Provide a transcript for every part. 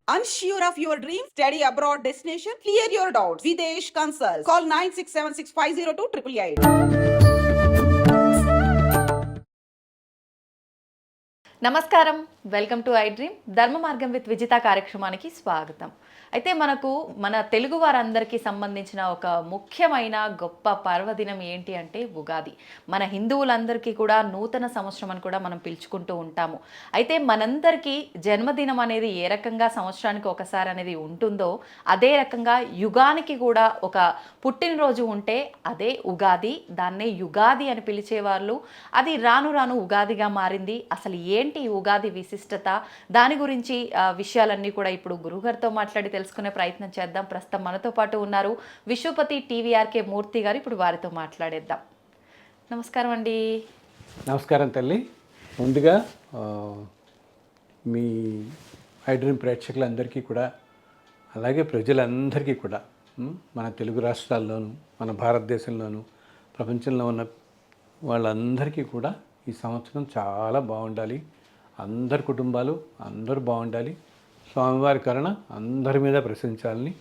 Unsure of your dream? Study abroad destination? Clear your doubts. Videsh Consult. Call 9676502888. నమస్కారం, welcome to I dream ధర్మ మార్గం with Vijitha కార్యక్రమానికి స్వాగతం. అయితే మనకు మన తెలుగు వారందరికీ సంబంధించిన ఒక ముఖ్యమైన గొప్ప పర్వదినం ఏంటి అంటే ఉగాది. మన హిందువులందరికీ కూడా నూతన సంవత్సరం అని కూడా మనం పిలుచుకుంటూ ఉంటాము. అయితే మనందరికీ జన్మదినం అనేది ఏ రకంగా సంవత్సరానికి ఒకసారి అనేది ఉంటుందో అదే రకంగా యుగానికి కూడా ఒక పుట్టినరోజు ఉంటే అదే ఉగాది. దాన్నే యుగాది అని పిలిచేవాళ్ళు. అది రాను రాను ఉగాదిగా మారింది. అసలు ఏంటి ఉగాది విశిష్టత, దాని గురించి విషయాలన్నీ కూడా ఇప్పుడు గురుగారితో మాట్లాడి తెలుసుకునే ప్రయత్నం చేద్దాం. ప్రస్తుతం మనతో పాటు ఉన్నారు విశ్వపతి టీవీఆర్కే మూర్తి గారు. ఇప్పుడు వారితో మాట్లాడేద్దాం. నమస్కారం అండి. నమస్కారం తల్లి. ముందుగా మీ ఐ డ్రీమ్ ప్రేక్షకులందరికీ కూడా, అలాగే ప్రజలందరికీ కూడా, మన తెలుగు రాష్ట్రాల్లోనూ మన భారతదేశంలోనూ ప్రపంచంలో ఉన్న వాళ్ళందరికీ కూడా ఈ సంవత్సరం చాలా బాగుండాలి. అందరి కుటుంబాలు అందరూ బాగుండాలి. స్వామివారి కరుణ అందరి మీద ప్రశంసాలని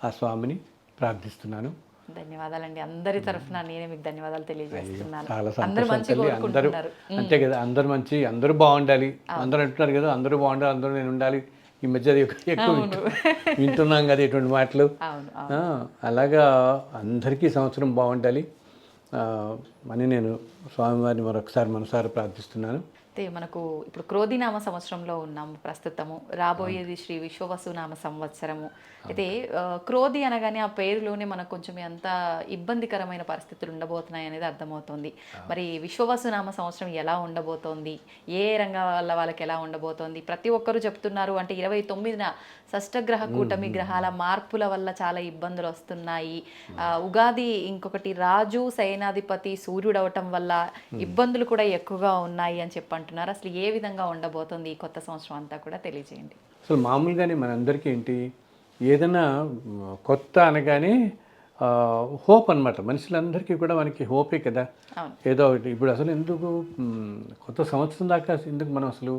ఆ స్వామిని ప్రార్థిస్తున్నాను. ధన్యవాదాలండి. అందరి తరఫున నేనే మీకు ధన్యవాదాలు తెలియజేస్తున్నాను. చాలా సంతోషం తల్లి. అందరూ అంతే కదా, అందరు మంచి, అందరూ బాగుండాలి. అందరూ అంటున్నారు కదా, అందరూ బాగుండాలి, అందరూ నేను ఉండాలి. ఈ మధ్య ఎక్కువ వింటున్నాం కదా ఇటువంటి మాటలు. అలాగా అందరికీ సంవత్సరం బాగుండాలి అని నేను స్వామివారిని మరొకసారి మనసారి ప్రార్థిస్తున్నాను. అయితే మనకు ఇప్పుడు క్రోధినామ సంవత్సరంలో ఉన్నాము ప్రస్తుతము. రాబోయేది శ్రీ విశ్వవసునామ సంవత్సరము. అయితే క్రోధి అనగానే ఆ పేరులోనే మనకు కొంచెం ఎంత ఇబ్బందికరమైన పరిస్థితులు ఉండబోతున్నాయి అనేది అర్థమవుతుంది. మరి విశ్వవసునామ సంవత్సరం ఎలా ఉండబోతోంది, ఏ రంగాల వాళ్ళకి ఎలా ఉండబోతోంది? ప్రతి ఒక్కరూ చెప్తున్నారు అంటే 29న షష్టగ్రహ కూటమి గ్రహాల మార్పుల వల్ల చాలా ఇబ్బందులు వస్తున్నాయి. ఉగాది ఇంకొకటి రాజు సేనాధిపతి సూర్యుడు అవటం వల్ల ఇబ్బందులు కూడా ఎక్కువగా ఉన్నాయి అని చెప్పంటున్నారు. అసలు ఏ విధంగా ఉండబోతోంది ఈ కొత్త సంవత్సరం అంతా కూడా తెలియజేయండి. అసలు మామూలుగానే మనందరికీ ఏంటి, ఏదైనా కొత్త అనగానే హోప్ అనమాట. మనుషులందరికీ కూడా మనకి హోపే కదా. ఏదో ఒకటి ఇప్పుడు అసలు ఎందుకు కొత్త సంవత్సరం దాకా ఎందుకు మనం అసలు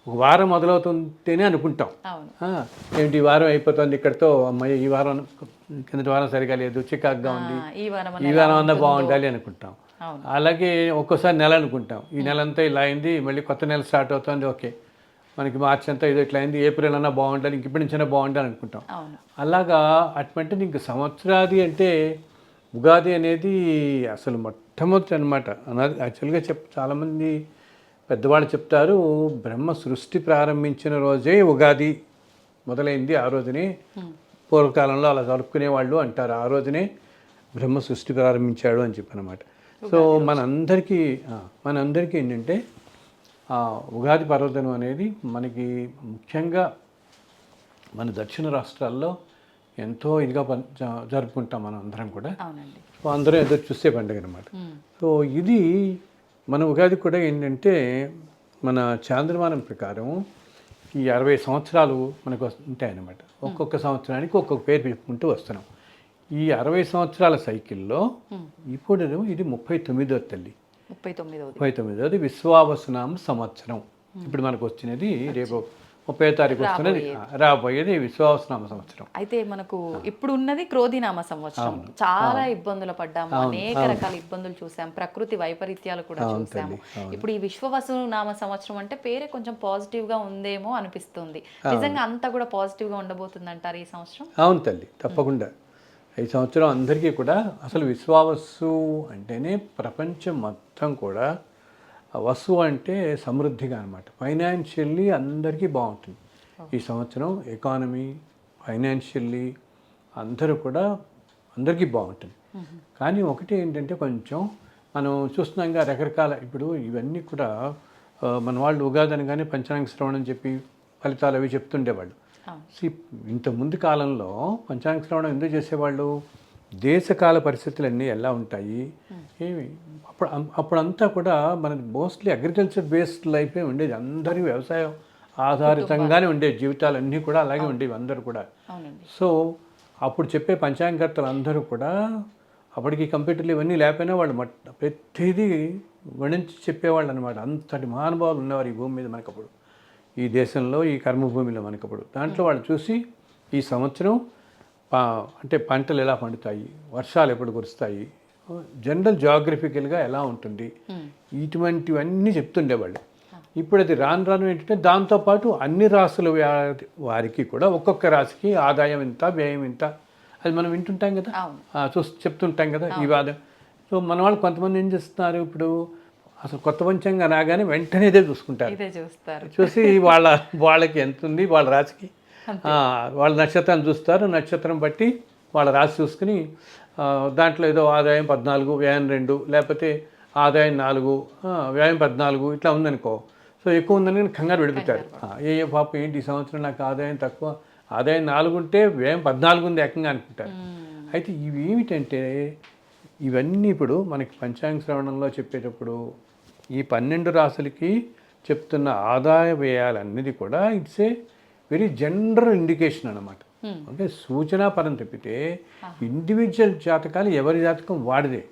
ఒక వారం మొదలవుతుంటేనే అనుకుంటాం. ఏంటి ఈ వారం అయిపోతుంది ఇక్కడితో, అమ్మాయి ఈ వారం కిందటి వారం సరిగా లేదు, చికాగ్గా ఉంది, ఈ వారం అన్నా బాగుండాలి అనుకుంటాం. అలాగే ఒక్కోసారి నెల అనుకుంటాం, ఈ నెల అంతా ఇలా అయింది, మళ్ళీ కొత్త నెల స్టార్ట్ అవుతుంది, ఓకే మనకి మార్చి అంతా ఇది ఇట్లా అయింది, ఏప్రిల్ అన్నా బాగుండాలి, ఇంక ఇప్పటి నుంచైనా బాగుండాలి అనుకుంటాం. అలాగా అటువంటి ఇంక సంవత్సరాది అంటే ఉగాది అనేది అసలు మొట్టమొదటి అనమాట. యాక్చువల్గా చాలామంది పెద్దవాళ్ళు చెప్తారు, బ్రహ్మ సృష్టి ప్రారంభించిన రోజే ఉగాది మొదలైంది, ఆ రోజునే పూర్వకాలంలో అలా జరుపుకునేవాళ్ళు అంటారు. ఆ రోజునే బ్రహ్మ సృష్టి ప్రారంభించాడు అని చెప్పనమాట. సో మనందరికీ ఏంటంటే ఉగాది పర్వదినం అనేది మనకి ముఖ్యంగా మన దక్షిణ రాష్ట్రాల్లో ఎంతో ఇదిగా జరుపుకుంటాం మనం అందరం కూడా. సో అందరం ఎదురు చూసే పండుగ అనమాట. సో ఇది మన ఉగాది కూడా ఏంటంటే మన చాంద్రమానం ప్రకారం ఈ 60 సంవత్సరాలు మనకు ఉంటాయన్నమాట. ఒక్కొక్క సంవత్సరానికి ఒక్కొక్క పేరు చెప్పుకుంటూ వస్తున్నాం. ఈ 60 సంవత్సరాల సైకిల్లో ఇప్పుడు ఇది 39వ తల్లి, 39వది విశ్వావసునామ సంవత్సరం. ఇప్పుడు మనకు వచ్చినది రేపు 30వ తారీఖు వస్తున్నది, రాబోయేది విశ్వావసునామ సంవత్సరం. అయితే మనకు ఇప్పుడు ఉన్నది క్రోధినామ సంవత్సరం. చాలా ఇబ్బందులు పడ్డాము, అనేక రకాల ఇబ్బందులు చూసాం, ప్రకృతి వైపరీత్యాలు కూడా చూసాము. ఇప్పుడు ఈ విశ్వవసునామ సంవత్సరం అంటే పేరే కొంచెం పాజిటివ్ గా ఉందేమో అనిపిస్తుంది. నిజంగా అంతా కూడా పాజిటివ్ గా ఉండబోతుంది అంటారు ఈ సంవత్సరం? అవును తల్లి, తప్పకుండా. ఈ సంవత్సరం అందరికీ కూడా అసలు విశ్వావసు అంటేనే ప్రపంచం మొత్తం కూడా, వసు అంటే సమృద్ధిగా అనమాట. ఫైనాన్షియల్లీ అందరికీ బాగుంటుంది ఈ సంవత్సరం. ఎకానమీ, ఫైనాన్షియల్లీ అందరికీ బాగుంటుంది. కానీ ఒకటి ఏంటంటే కొంచెం మనం చూస్తున్నాంగా రకరకాల, ఇప్పుడు ఇవన్నీ కూడా మన వాళ్ళు ఉగాది అనగానే పంచాంగ శ్రవణం చెప్పి ఫలితాలు అవి చెప్తుండేవాళ్ళు. ఇంత ముందు కాలంలో పంచాంగ శ్రవణం ఎందుకు చేసేవాళ్ళు, దేశకాల పరిస్థితులు అన్నీ ఎలా ఉంటాయి ఏమి, అప్పుడంతా కూడా మనది మోస్ట్లీ అగ్రికల్చర్ బేస్డ్ లైఫే ఉండేది. అందరి వ్యవసాయం ఆధారితంగానే ఉండేది, జీవితాలన్నీ కూడా అలాగే ఉండేవి అందరూ కూడా. సో అప్పుడు చెప్పే పంచాంగకర్తలు అందరూ కూడా అప్పటికి కంప్యూటర్లు ఇవన్నీ లేకపోయినా వాళ్ళు ప్రతిదీ గణించి చెప్పేవాళ్ళు అనమాట. అంతటి మహానుభావులు ఉన్నవారు ఈ భూమి మీద మనకు. అప్పుడు ఈ దేశంలో ఈ కర్మభూమిలో మనకప్పుడు దాంట్లో వాళ్ళు చూసి ఈ సంవత్సరం అంటే పంటలు ఎలా పండుతాయి, వర్షాలు ఎప్పుడు కురుస్తాయి, జనరల్ జాగ్రఫికల్గా ఎలా ఉంటుంది, ఇటువంటివన్నీ చెప్తుండేవాళ్ళు. ఇప్పుడు అది రాను రాను ఏంటంటే దాంతోపాటు అన్ని రాసుల వారికి కూడా ఒక్కొక్క రాశికి ఆదాయం ఇంత, వ్యయం ఇంత, అది మనం వింటుంటాం కదా, చెప్తుంటాం కదా ఈ వాదం. సో మన వాళ్ళు కొంతమంది ఏం చేస్తున్నారు, ఇప్పుడు అసలు కొత్త పంచాంగం రాగానే వెంటనే ఇదే చూసుకుంటారు, చూసి వాళ్ళకి ఎంత ఉంది వాళ్ళ రాశికి, వాళ్ళ నక్షత్రాన్ని చూస్తారు, నక్షత్రం బట్టి వాళ్ళ రాశి చూసుకుని దాంట్లో ఏదో ఆదాయం 14, వ్యయం 2, లేకపోతే ఆదాయం 4, వ్యయం 14 ఇట్లా ఉందనుకో. సో ఎక్కువ ఉందని కంగారు పెడుతుంటారు. పాప ఏంటి ఈ సంవత్సరం నాకు ఆదాయం తక్కువ, ఆదాయం 4 ఉంటే వ్యయం 14 ఉంది ఏకంగా అనుకుంటారు. అయితే ఇవి ఏమిటంటే ఇవన్నీ ఇప్పుడు మనకి పంచాంగ శ్రవణంలో చెప్పేటప్పుడు ఈ 12 రాశులకి చెప్తున్న ఆదాయ వ్యయాలన్నది కూడా it's a very general indication అన్నమాట. అంటే సూచనా పరం తప్పితే ఇండివిజువల్ జాతకాలు ఎవరి జాతకం వాడిదే.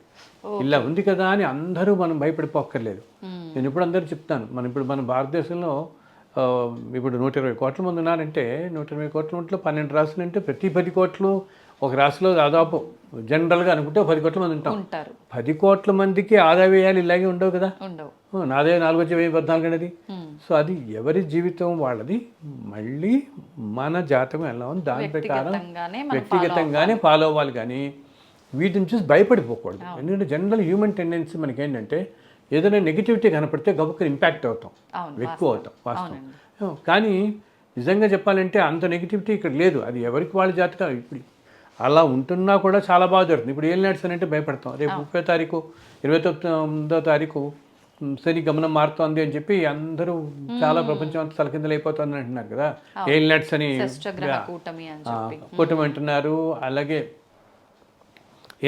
ఇలా ఉంది కదా అని అందరూ మనం భయపడిపోక్కర్లేదు. నేను ఇప్పుడు అందరూ చెప్తాను, మన భారతదేశంలో ఇప్పుడు 120 కోట్ల మంది ఉన్నారంటే 120 కోట్ల మందిలో 12 రాశులు అంటే ప్రతి 10 కోట్లు ఒక రాశిలో దాదాపు జనరల్గా అనుకుంటే 10 కోట్ల మంది ఉంటారు. 10 కోట్ల మందికి ఆదాయ వ్యయాలు ఇలాగే ఉండవు కదా. నాదే 4 వచ్చి 14 అనేది. సో అది ఎవరి జీవితం వాళ్ళది. మళ్ళీ మన జాతకం ఎలా ఉంది దాని ప్రకారం వ్యక్తిగతంగానే ఫాలో అవ్వాలి, కానీ వీటిని చూసి భయపడిపోకూడదు. ఎందుకంటే జనరల్ హ్యూమన్ టెండెన్సీ మనకి ఏంటంటే ఏదైనా నెగిటివిటీ కనపడితే గబుక్కని ఇంపాక్ట్ అవుతాం, ఎక్కువ అవుతాం వాస్తవం. కానీ నిజంగా చెప్పాలంటే అంత నెగిటివిటీ ఇక్కడ లేదు. అది ఎవరికి వాళ్ళ జాతకాలు ఇప్పుడు అలా ఉంటున్నా కూడా చాలా బాగా జరుగుతుంది. ఇప్పుడు ఏం నడుస్తానంటే భయపడతాం, రేపు 30వ తారీఖు 29వ తారీఖు శని గమనం మారుతోంది అని చెప్పి అందరూ చాలా ప్రపంచం అంతా తలకిందలు అయిపోతుంది అంటున్నారు కదా. ఏం నట్స్ అని కూటమి అంటున్నారు. అలాగే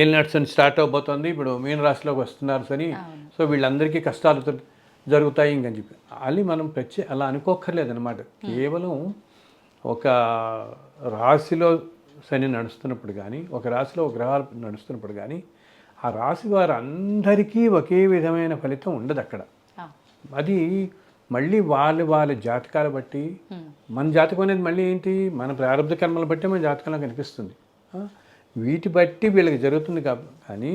ఏం నట్స్ అని స్టార్ట్ అవబోతోంది. ఇప్పుడు మీన రాశిలోకి వస్తున్నారు శని. సో వీళ్ళందరికీ కష్టాలు జరుగుతాయి ఇంకని చెప్పి అది మనం అలా అనుకోక్కర్లేదన్నమాట. కేవలం ఒక రాశిలో శని నడుస్తున్నప్పుడు కానీ, ఒక రాశిలో గ్రహాలు నడుస్తున్నప్పుడు కానీ ఆ రాశి వారు అందరికీ ఒకే విధమైన ఫలితం ఉండదు అక్కడ. అది మళ్ళీ వాళ్ళ జాతకాలు బట్టి, మన జాతకం అనేది మళ్ళీ ఏంటి, మన ప్రారంభ కర్మలు బట్టి మన జాతకంలో కనిపిస్తుంది. వీటి బట్టి వీళ్ళకి జరుగుతుంది కానీ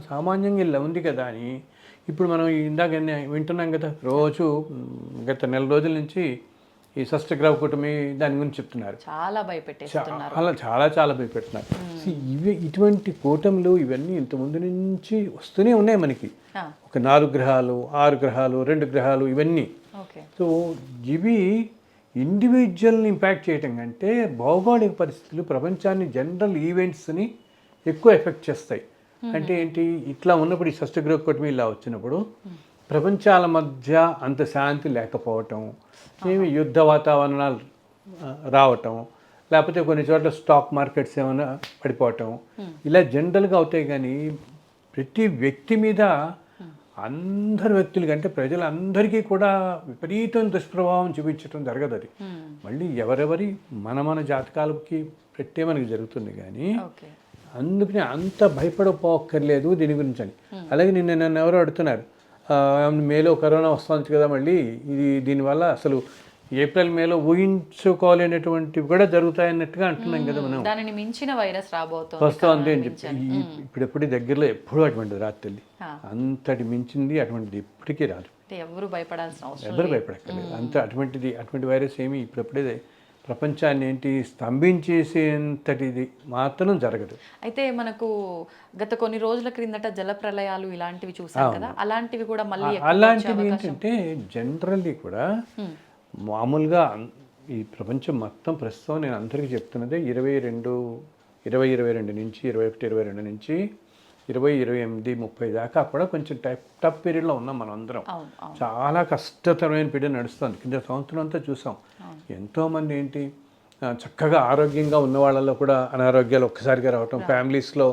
సామాన్యంగా ఇలా ఉంది కదా అని ఇప్పుడు మనం ఇందాక వింటున్నాం కదా, రోజు గత 4 రోజుల నుంచి ఈ షష్టగ్రహ కూటమి దాని గురించి చెప్తున్నారు. చాలా భయపెట్టేస్తున్నారు, చాలా భయపెడుతున్నారు. ఇటువంటి కూటములు ఇవన్నీ ఇంత ముందు నుంచి వస్తూనే ఉన్నాయి మనకి. ఒక 4 గ్రహాలు, 6 గ్రహాలు, 2 గ్రహాలు ఇవన్నీ. సో ఇవి ఇండివిజువల్ని ఇంపాక్ట్ చేయటం కంటే భౌగోళిక పరిస్థితులు ప్రపంచాన్ని, జనరల్ ఈవెంట్స్ని ఎక్కువ ఎఫెక్ట్ చేస్తాయి. అంటే ఏంటి, ఇట్లా ఉన్నప్పుడు ఈ షష్టగ్రహ కూటమి ఇలా వచ్చినప్పుడు ప్రపంచాల మధ్య అంత శాంతి లేకపోవటం, యుద్ధ వాతావరణాలు రావటం, లేకపోతే కొన్ని చోట్ల స్టాక్ మార్కెట్స్ ఏమైనా పడిపోవటం, ఇలా జనరల్గా అవుతాయి. కానీ ప్రతి వ్యక్తి మీద, అందరి వ్యక్తుల కంటే ప్రజలందరికీ కూడా విపరీతమైన దుష్ప్రభావం చూపించడం జరగదు. అది మళ్ళీ ఎవరెవరి మన జాతకాలకి పెట్టే మనకి జరుగుతుంది. కానీ అందుకని అంత భయపడపోక్కర్లేదు దీని గురించి అని. అలాగే నన్ను ఎవరో అడుగుతున్నారు, మేలో కరోనా వస్తుంది కదా మళ్ళీ, దీనివల్ల అసలు ఏప్రిల్ మేలో ఊహించుకోలేనటువంటివి కూడా జరుగుతాయన్నట్టుగా అంటున్నాం కదా మనం. దానిని మించిన వైరస్ వస్తుంది అని చెప్పి ఇప్పుడెప్పుడు దగ్గరలో ఎప్పుడూ అటువంటిది రాదు తల్లి. అంతటి మించింది అటువంటిది ఎప్పటికీ రాదు. ఎవరు భయపడాల్సిన ఎవరు భయపడక్కర్లేదు. అటువంటి వైరస్ ఏమి ఇప్పుడెప్పుడే ప్రపంచాన్ని ఏంటి స్తంభించేసేంతటిది మాత్రం జరగదు. అయితే మనకు గత కొన్ని రోజుల క్రిందట జల ప్రళయాలు ఇలాంటివి చూసాం కదా, అలాంటివి కూడా మళ్ళీ అలాంటివి ఏంటంటే జనరల్లీ కూడా మామూలుగా ఈ ప్రపంచం మొత్తం ప్రస్తుతం నేను అందరికీ చెప్తున్నదే 2022 నుంచి 21-22 నుంచి 2028-30 దాకా కూడా కొంచెం టఫ్ పీరియడ్లో ఉన్నాం మనం అందరం. చాలా కష్టతరమైన పీరియడ్ నడుస్తుంది. కింద సంవత్సరం అంతా చూసాం. ఎంతోమంది ఏంటి చక్కగా ఆరోగ్యంగా ఉన్న వాళ్ళలో కూడా అనారోగ్యాలు ఒక్కసారిగా రావటం, ఫ్యామిలీస్లో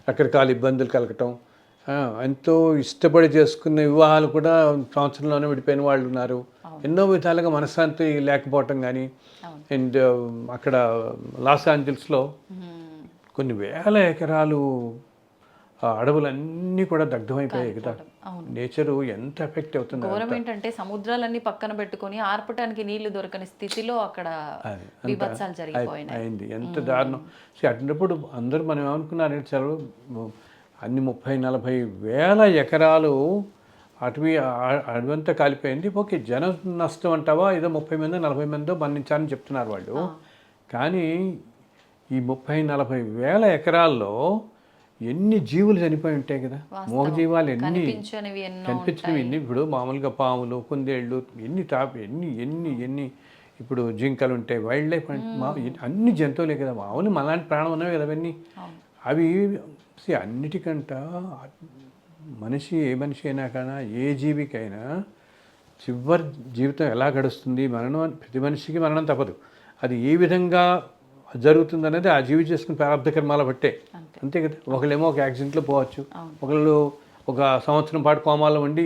రకరకాల ఇబ్బందులు కలగటం, ఎంతో ఇష్టపడి చేసుకున్న వివాహాలు కూడా సంవత్సరంలోనే విడిపోయిన వాళ్ళు ఉన్నారు. ఎన్నో విధాలుగా మనశ్శాంతి లేకపోవటం కానీ. అండ్ అక్కడ లాస్ ఏంజల్స్లో కొన్ని వేల ఎకరాలు ఆ అడవులన్నీ కూడా దగ్ధమైపోయాయి కదా. అవును. నేచరు ఎంత ఎఫెక్ట్ అవుతుంది. ఘోరం ఏంటంటే సముద్రాలన్నీ పక్కన పెట్టుకొని ఆర్పటానికి నీళ్లు దొరకని స్థితిలో అక్కడ విభత్సాలు జరిగిపోయినాయి. అయింది. ఎంత దారుణం. అటువంటిప్పుడు అందరూ మనం ఏమనుకున్నారంటే అన్ని 30-40 వేల ఎకరాలు అడవంతా కాలిపోయింది. ఓకే, జన నష్టం అంటావా, ఏదో 30 మంది 40 మందో మరణించారని చెప్తున్నారు వాళ్ళు. కానీ ఈ 30-40 వేల ఎకరాల్లో ఎన్ని జీవులు చనిపోయి ఉంటాయి కదా. మూగజీవాలు ఎన్ని కనిపించినవి ఎన్ని. ఇప్పుడు మామూలుగా పాములు, కుందేళ్ళు ఎన్ని ఎన్ని ఇప్పుడు జింకలు ఉంటాయి, వైల్డ్ లైఫ్ అన్ని జంతువులే కదా. మామూలు మనలాంటి ప్రాణం ఉన్నవి కదా అవన్నీ. అవి అన్నిటికంట ఏ మనిషి అయినా కానీ ఏ జీవికైనా చివరి జీవితం ఎలా గడుస్తుంది, మరణం ప్రతి మనిషికి మరణం తప్పదు. అది ఏ విధంగా జరుగుతుంది అనేది ఆ జీవి చేసుకుని ప్రారంభ కర్మాల బట్టే, అంతే కదా. ఒకళ్ళేమో ఒక యాక్సిడెంట్లో పోవచ్చు, ఒకళ్ళు ఒక సంవత్సరం పాటు కోమాలో ఉండి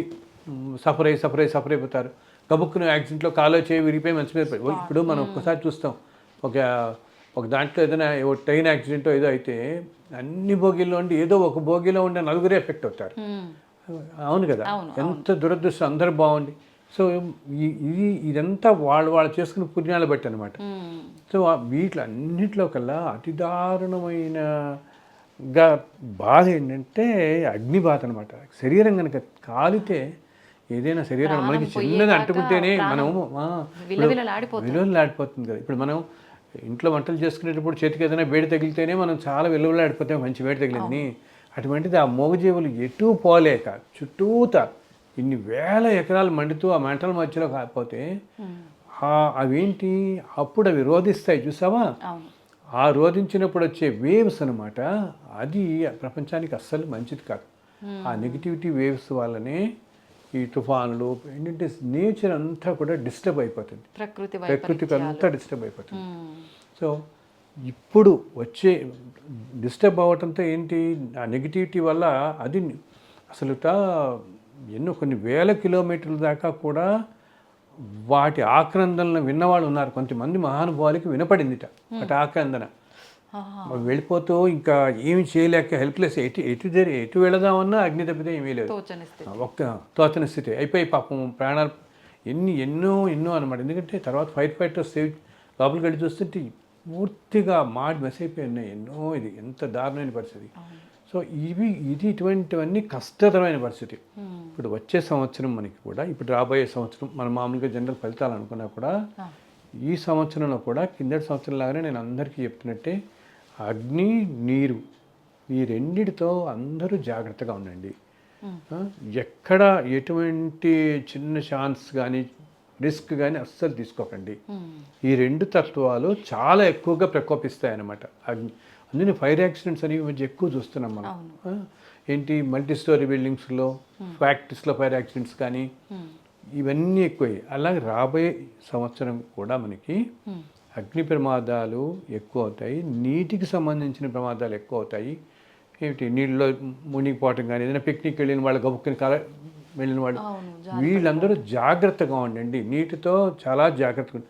సఫర్ అయిపోతారు. గబుక్కున యాక్సిడెంట్లో కాలో చేయి విరిగిపోయి మంచి మీద పడి. ఇప్పుడు మనం ఒక్కసారి చూస్తాం, ఒక దాంట్లో ఏదైనా ట్రైన్ యాక్సిడెంట్ ఏదో అయితే అన్ని బోగీల్లో ఉండి ఏదో ఒక బోగీలో ఉండే నలుగురే ఎఫెక్ట్ అవుతారు. అవును కదా. ఎంత దురదృష్టం. అందరూ బాగుండి. సో ఇదంతా వాళ్ళు చేసుకున్న పుణ్యాలు బట్టి అనమాట. సో వీటిలన్నింటిలో కల్లా అతి దారుణమైనగా బాధ ఏంటంటే అగ్నిబాధ అనమాట. శరీరం కనుక కాలితే, ఏదైనా శరీరం మనకి చిన్నది అంటుకుంటేనే మనము విలువలాడిపోతుంది కదా. ఇప్పుడు మనం ఇంట్లో వంటలు చేసుకునేటప్పుడు చేతికి ఏదైనా వేడి తగిలితేనే మనం చాలా విలువలాడిపోతాం, మంచి వేడి తగిలిందని. అటువంటిది ఆ మూగజీవులు ఎటూ పోలేక చుట్టూత ఇన్ని వేల ఎకరాలు మండుతూ ఆ మంటల మధ్యలో కాకపోతే అవేంటి, అప్పుడు అవి రోధిస్తాయి చూసావా. ఆ రోధించినప్పుడు వచ్చే వేవ్స్ అనమాట, అది ప్రపంచానికి అస్సలు మంచిది కాదు. ఆ నెగిటివిటీ వేవ్స్ వల్లనే ఈ తుఫానులు ఏంటంటే నేచర్ అంతా కూడా డిస్టర్బ్ అయిపోతుంది, ప్రకృతికి అంతా డిస్టర్బ్ అయిపోతుంది. సో ఇప్పుడు వచ్చే డిస్టర్బ్ అవ్వటంతో ఏంటి, ఆ నెగిటివిటీ వల్ల అది అసలు కొన్ని వేల కిలోమీటర్ల దాకా కూడా వాటి ఆక్రందనలను విన్నవాళ్ళు ఉన్నారు. కొంతమంది మహానుభావులకి వినపడిందిట వాటి ఆక్రందన. వెళ్ళిపోతూ ఇంకా ఏమి చేయలేక హెల్ప్లెస్, ఎటు వెళదామన్నా అగ్ని తప్పితే ఏమీ లేదు, తోచని స్థితి అయిపోయి పాపం ప్రాణాలు ఎన్నో అనమాట. ఎందుకంటే తర్వాత ఫైర్ ఫైటర్స్ లోపలికి వెళ్ళి చూస్తుంటే పూర్తిగా మెస్ అయిపోయి ఉన్నాయి ఎన్నో. ఇది ఎంత దారుణమైన పరిస్థితి. సో ఇటువంటివన్నీ కష్టతరమైన పరిస్థితి. ఇప్పుడు వచ్చే సంవత్సరం మనకి కూడా, ఇప్పుడు రాబోయే సంవత్సరం మనం మామూలుగా జనరల్ ఫలితాలు అనుకున్నా కూడా, ఈ సంవత్సరంలో కూడా కిందటి సంవత్సరం లాగానే నేను అందరికీ చెప్తున్నట్టే అగ్ని నీరు ఈ రెండిటితో అందరూ జాగ్రత్తగా ఉండండి. ఎక్కడ ఎటువంటి చిన్న ఛాన్స్ కానీ రిస్క్ కానీ అస్సలు తీసుకోకండి. ఈ రెండు తత్వాలు చాలా ఎక్కువగా ప్రకోపిస్తాయి అన్నమాట. అందుకని ఫైర్ యాక్సిడెంట్స్ అనేవి మధ్య ఎక్కువ చూస్తున్నాం మనం. ఏంటి, మల్టీ స్టోరీ బిల్డింగ్స్లో, ఫ్యాక్టరీస్లో ఫైర్ యాక్సిడెంట్స్ కానీ ఇవన్నీ ఎక్కువయ్యాయి. అలాగే రాబోయే సంవత్సరం కూడా మనకి అగ్ని ప్రమాదాలు ఎక్కువ అవుతాయి, నీటికి సంబంధించిన ప్రమాదాలు ఎక్కువ అవుతాయి. ఏమిటి, నీళ్ళలో మునిగిపోవటం కానీ, ఏదైనా పిక్నిక్ వెళ్ళిన వాళ్ళు, గబుక్కుని వెళ్ళిన వాళ్ళు, వీళ్ళందరూ జాగ్రత్తగా ఉండండి. నీటితో చాలా జాగ్రత్తగా.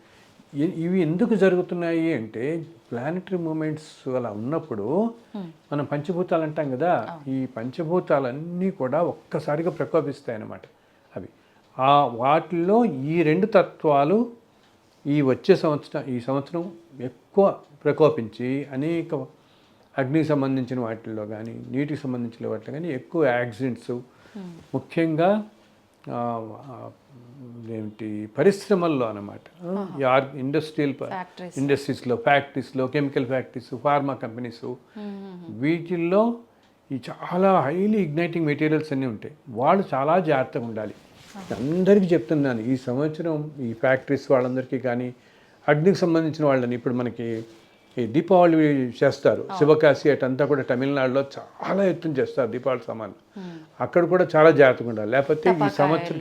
ఇవి ఎందుకు జరుగుతున్నాయి అంటే ప్లానెటరీ మూమెంట్స్ అలా ఉన్నప్పుడు మనం పంచభూతాలు అంటాం కదా, ఈ పంచభూతాలన్నీ కూడా ఒక్కసారిగా ప్రకోపిస్తాయి అన్నమాట. అవి వాటిల్లో ఈ రెండు తత్వాలు ఈ సంవత్సరం ఎక్కువ ప్రకోపించి అనేక అగ్నికి సంబంధించిన వాటిల్లో కానీ, నీటికి సంబంధించిన వాటిలో కానీ ఎక్కువ యాక్సిడెంట్స్, ముఖ్యంగా పరిశ్రమల్లో అన్నమాట. ఇండస్ట్రీస్లో, ఫ్యాక్టరీస్లో, కెమికల్ ఫ్యాక్టరీస్, ఫార్మా కంపెనీస్, వీటిల్లో ఈ చాలా హైలీ ఇగ్నైటింగ్ మెటీరియల్స్ అన్నీ ఉంటాయి. వాళ్ళు చాలా జాగ్రత్తగా ఉండాలి. అందరికీ చెప్తున్నాను, ఈ సంవత్సరం ఈ ఫ్యాక్టరీస్ వాళ్ళందరికీ కానీ, అగ్నికి సంబంధించిన వాళ్ళని, ఇప్పుడు మనకి ఈ దీపావళి చేస్తారు, శివకాశి అటంతా కూడా తమిళనాడులో చాలా ఎత్తున చేస్తారు దీపావళి సామాన్లు. అక్కడ కూడా చాలా జాగ్రత్తగా ఉండాలి. లేకపోతే ఈ సంవత్సరం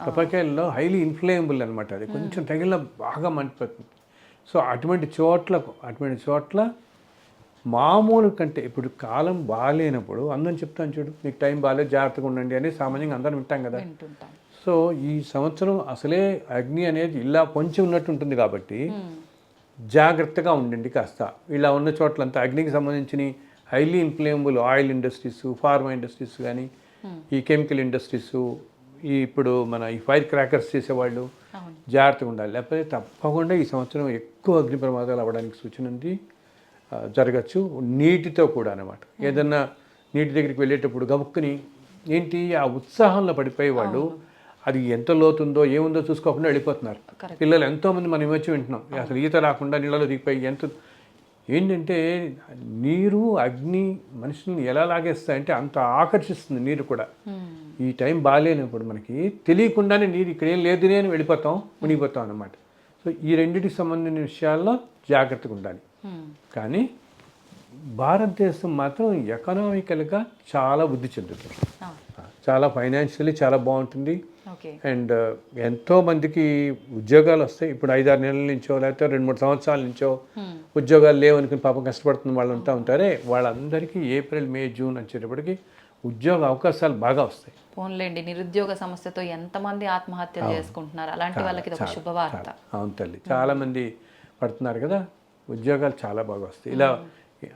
టపాకాయల్లో హైలీ ఇన్ఫ్లేమబుల్ అనమాట. అది కొంచెం తగిలిన బాగా మండిపోతుంది. సో అటువంటి చోట్ల మామూలు కంటే ఇప్పుడు కాలం బాగాలేనప్పుడు అందరం చెప్తాను, చూడు మీకు టైం బాగాలేదు జాగ్రత్తగా ఉండండి అని సామాన్యంగా అందరం వింటాం కదా. సో ఈ సంవత్సరం అసలే అగ్ని అనేది ఇలా కొంచెం ఉన్నట్టు ఉంటుంది కాబట్టి జాగ్రత్తగా ఉండండి కాస్త. ఇలా ఉన్న చోట్లంతా అగ్నికి సంబంధించిన highly inflammable oil industries, pharma industries కానీ, ఈ కెమికల్ ఇండస్ట్రీస్, ఇప్పుడు మన ఈ ఫైర్ క్రాకర్స్ చేసేవాళ్ళు జాగ్రత్తగా ఉండాలి. లేకపోతే తప్పకుండా ఈ సంవత్సరం ఎక్కువ అగ్ని ప్రమాదాలు అవ్వడానికి సూచన ఉంది. జరగచ్చు నీటితో కూడా అనమాట. ఏదన్నా నీటి దగ్గరికి వెళ్ళేటప్పుడు గబుక్కుని ఏంటి ఆ ఉత్సాహంలో పడిపోయి వాళ్ళు అది ఎంత లోతుందో ఏముందో చూసుకోకుండా వెళ్ళిపోతున్నారు. పిల్లలు ఎంతోమంది మనం వచ్చి వింటున్నాం అసలు ఈత రాకుండా నీళ్ళలో దిగిపోయి ఏంటంటే నీరు అగ్ని మనుషుల్ని ఎలా లాగేస్తాయంటే అంత ఆకర్షిస్తుంది నీరు కూడా. ఈ టైం బాగాలేనప్పుడు మనకి తెలియకుండానే నీరు ఇక్కడ ఏం లేదునే అని వెళ్ళిపోతాం, మునిగిపోతాం అన్నమాట. సో ఈ రెండింటికి సంబంధించిన విషయాల్లో జాగ్రత్తగా ఉండాలి. కానీ భారతదేశం మాత్రం ఎకనామికల్గా చాలా వృద్ధి చెందుతుంది, చాలా ఫైనాన్షియల్లీ చాలా బాగుంటుంది. అండ్ ఎంతోమందికి ఉద్యోగాలు వస్తాయి. ఇప్పుడు 5-6 నెలల నుంచో లేకపోతే 2-3 సంవత్సరాల నుంచో ఉద్యోగాలు లేవనుకుని పాపం కష్టపడుతున్న వాళ్ళు ఉంటారే, వాళ్ళందరికీ ఏప్రిల్, మే, జూన్ వచ్చేటప్పటికి ఉద్యోగ అవకాశాలు బాగా వస్తాయి. పోన్లేండి, నిరుద్యోగ సమస్యతో ఎంతమంది ఆత్మహత్యలు చేసుకుంటున్నారు, అలాంటి వాళ్ళకి ఇది ఒక శుభవార్త. అవును తల్లి, చాలామంది పడుతున్నారు కదా, ఉద్యోగాలు చాలా బాగా వస్తాయి. ఇలా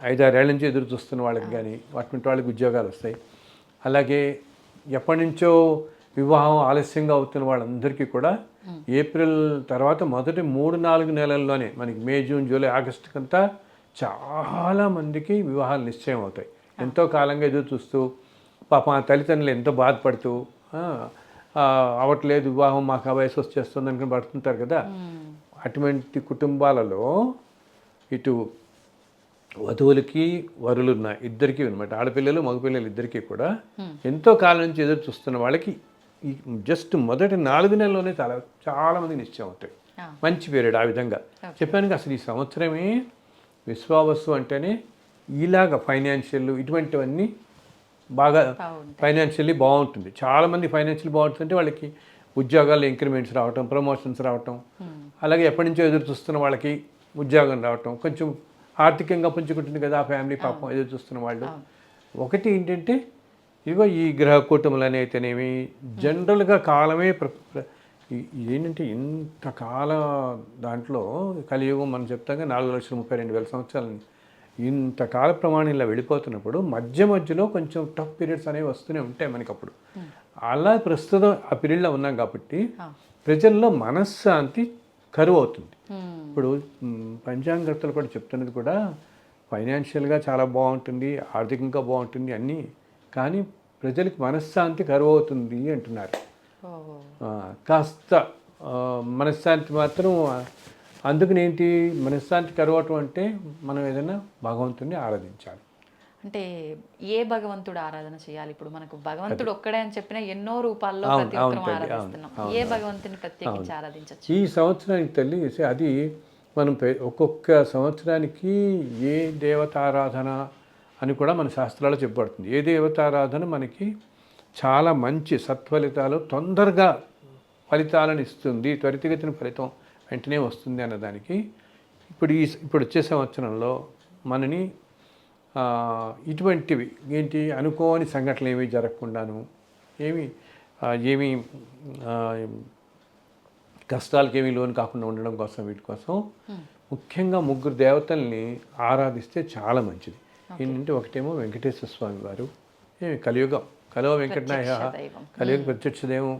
5-6 ఏళ్ళ నుంచి ఎదురు చూస్తున్న వాళ్ళకి కానీ అటువంటి వాళ్ళకి ఉద్యోగాలు వస్తాయి. అలాగే ఎప్పటి నుంచో వివాహం ఆలస్యంగా అవుతున్న వాళ్ళందరికీ కూడా ఏప్రిల్ తర్వాత మొదటి 3-4 నెలల్లోనే మనకి మే, జూన్, జూలై, ఆగస్టు కంతా చాలామందికి వివాహాలు నిశ్చయం అవుతాయి. ఎంతో కాలంగా ఎదురు చూస్తూ పాపం ఆ తల్లిదండ్రులు ఎంతో బాధపడుతూ అవ్వట్లేదు వివాహం, మాకు ఆ వయసు వచ్చేస్తుంది అనుకుని పడుతుంటారు కదా. అటువంటి కుటుంబాలలో ఇటు వధువులకి వరులున్న ఇద్దరికీ అనమాట, ఆడపిల్లలు మగపిల్లలు ఇద్దరికీ కూడా ఎంతో కాలం నుంచి ఎదురు చూస్తున్న వాళ్ళకి ఈ జస్ట్ మొదటి 4 నెలల్లోనే చాలామంది నిశ్చయం అవుతాయి. మంచి పీరియడ్. ఆ విధంగా చెప్పాను. అసలు ఈ సంవత్సరమే విశ్వావసు అంటేనే ఇలాగ ఫైనాన్షియల్ ఇటువంటివన్నీ బాగా ఫైనాన్షియల్లీ బాగుంటుంది. చాలామంది ఫైనాన్షియల్ బాగుంటుందంటే వాళ్ళకి ఉద్యోగాల్లో ఇంక్రిమెంట్స్ రావటం, ప్రమోషన్స్ రావటం, అలాగే ఎప్పటి నుంచో ఎదురు చూస్తున్న వాళ్ళకి ఉద్యోగం రావటం, కొంచెం ఆర్థికంగా పుంజుకుంటుంది కదా ఆ ఫ్యామిలీ పాపం ఎదురు చూస్తున్న వాళ్ళు. ఒకటి ఏంటంటే ఇదిగో ఈ గ్రహ కూటములు అయితేనేమి జనరల్గా కాలమే ఏంటంటే ఇంతకాల దాంట్లో కలియుగం మనం చెప్తాగా 4,32,000 సంవత్సరాలని ఇంతకాల ప్రమాణం ఇలా వెళ్ళిపోతున్నప్పుడు మధ్య మధ్యలో కొంచెం టఫ్ పీరియడ్స్ అనేవి వస్తూనే ఉంటాయి మనకి. అప్పుడు అలా ప్రస్తుతం ఆ పీరియడ్లో ఉన్నాం కాబట్టి ప్రజల్లో మనశ్శాంతి కరువు అవుతుంది. ఇప్పుడు పంచాంగకర్తలు కూడా చెప్తున్నది కూడా ఫైనాన్షియల్గా చాలా బాగుంటుంది, ఆర్థికంగా బాగుంటుంది అన్నీ, కానీ ప్రజలకి మనశ్శాంతి కరువు అవుతుంది అంటున్నారు. కాస్త మనశ్శాంతి మాత్రం. అందుకని ఏంటి మనశ్శాంతి కరువటం అంటే మనం ఏదైనా భగవంతుడిని ఆరాధించాలి. అంటే ఏ భగవంతుడు ఆరాధన చేయాలి? ఇప్పుడు మనకు భగవంతుడు ఒక్కడే అని చెప్పిన ఎన్నో రూపాల్లో ప్రతి ఒక్కరూ ఆరాధిస్తున్నాం. ఏ భగవంతుని ప్రత్యేకించి ఆరాధించవచ్చు ఈ సంవత్సరానికి తల్లి? అది మనం ఒక్కొక్క సంవత్సరానికి ఏ దేవతారాధన అని కూడా మన శాస్త్రాల్లో చెప్పబడుతుంది. ఏ దేవతారాధన మనకి చాలా మంచి సత్ఫలితాలు, తొందరగా ఫలితాలను ఇస్తుంది, త్వరితగతిన ఫలితం వెంటనే వస్తుంది అన్నదానికి ఇప్పుడు వచ్చే సంవత్సరంలో మనని ఇటువంటివి ఏంటి అనుకోని సంఘటనలు ఏమీ జరగకుండాను, ఏమీ కష్టాలకి ఏమీ లోను కాకుండా ఉండడం కోసం వీటి కోసం ముఖ్యంగా 3 దేవతల్ని ఆరాధిస్తే చాలా మంచిది. ఏంటంటే ఒకటేమో వెంకటేశ్వర స్వామి వారు, కలియుగం కలో వెంకటనాయ కలియుగ ప్రత్యక్ష దైవం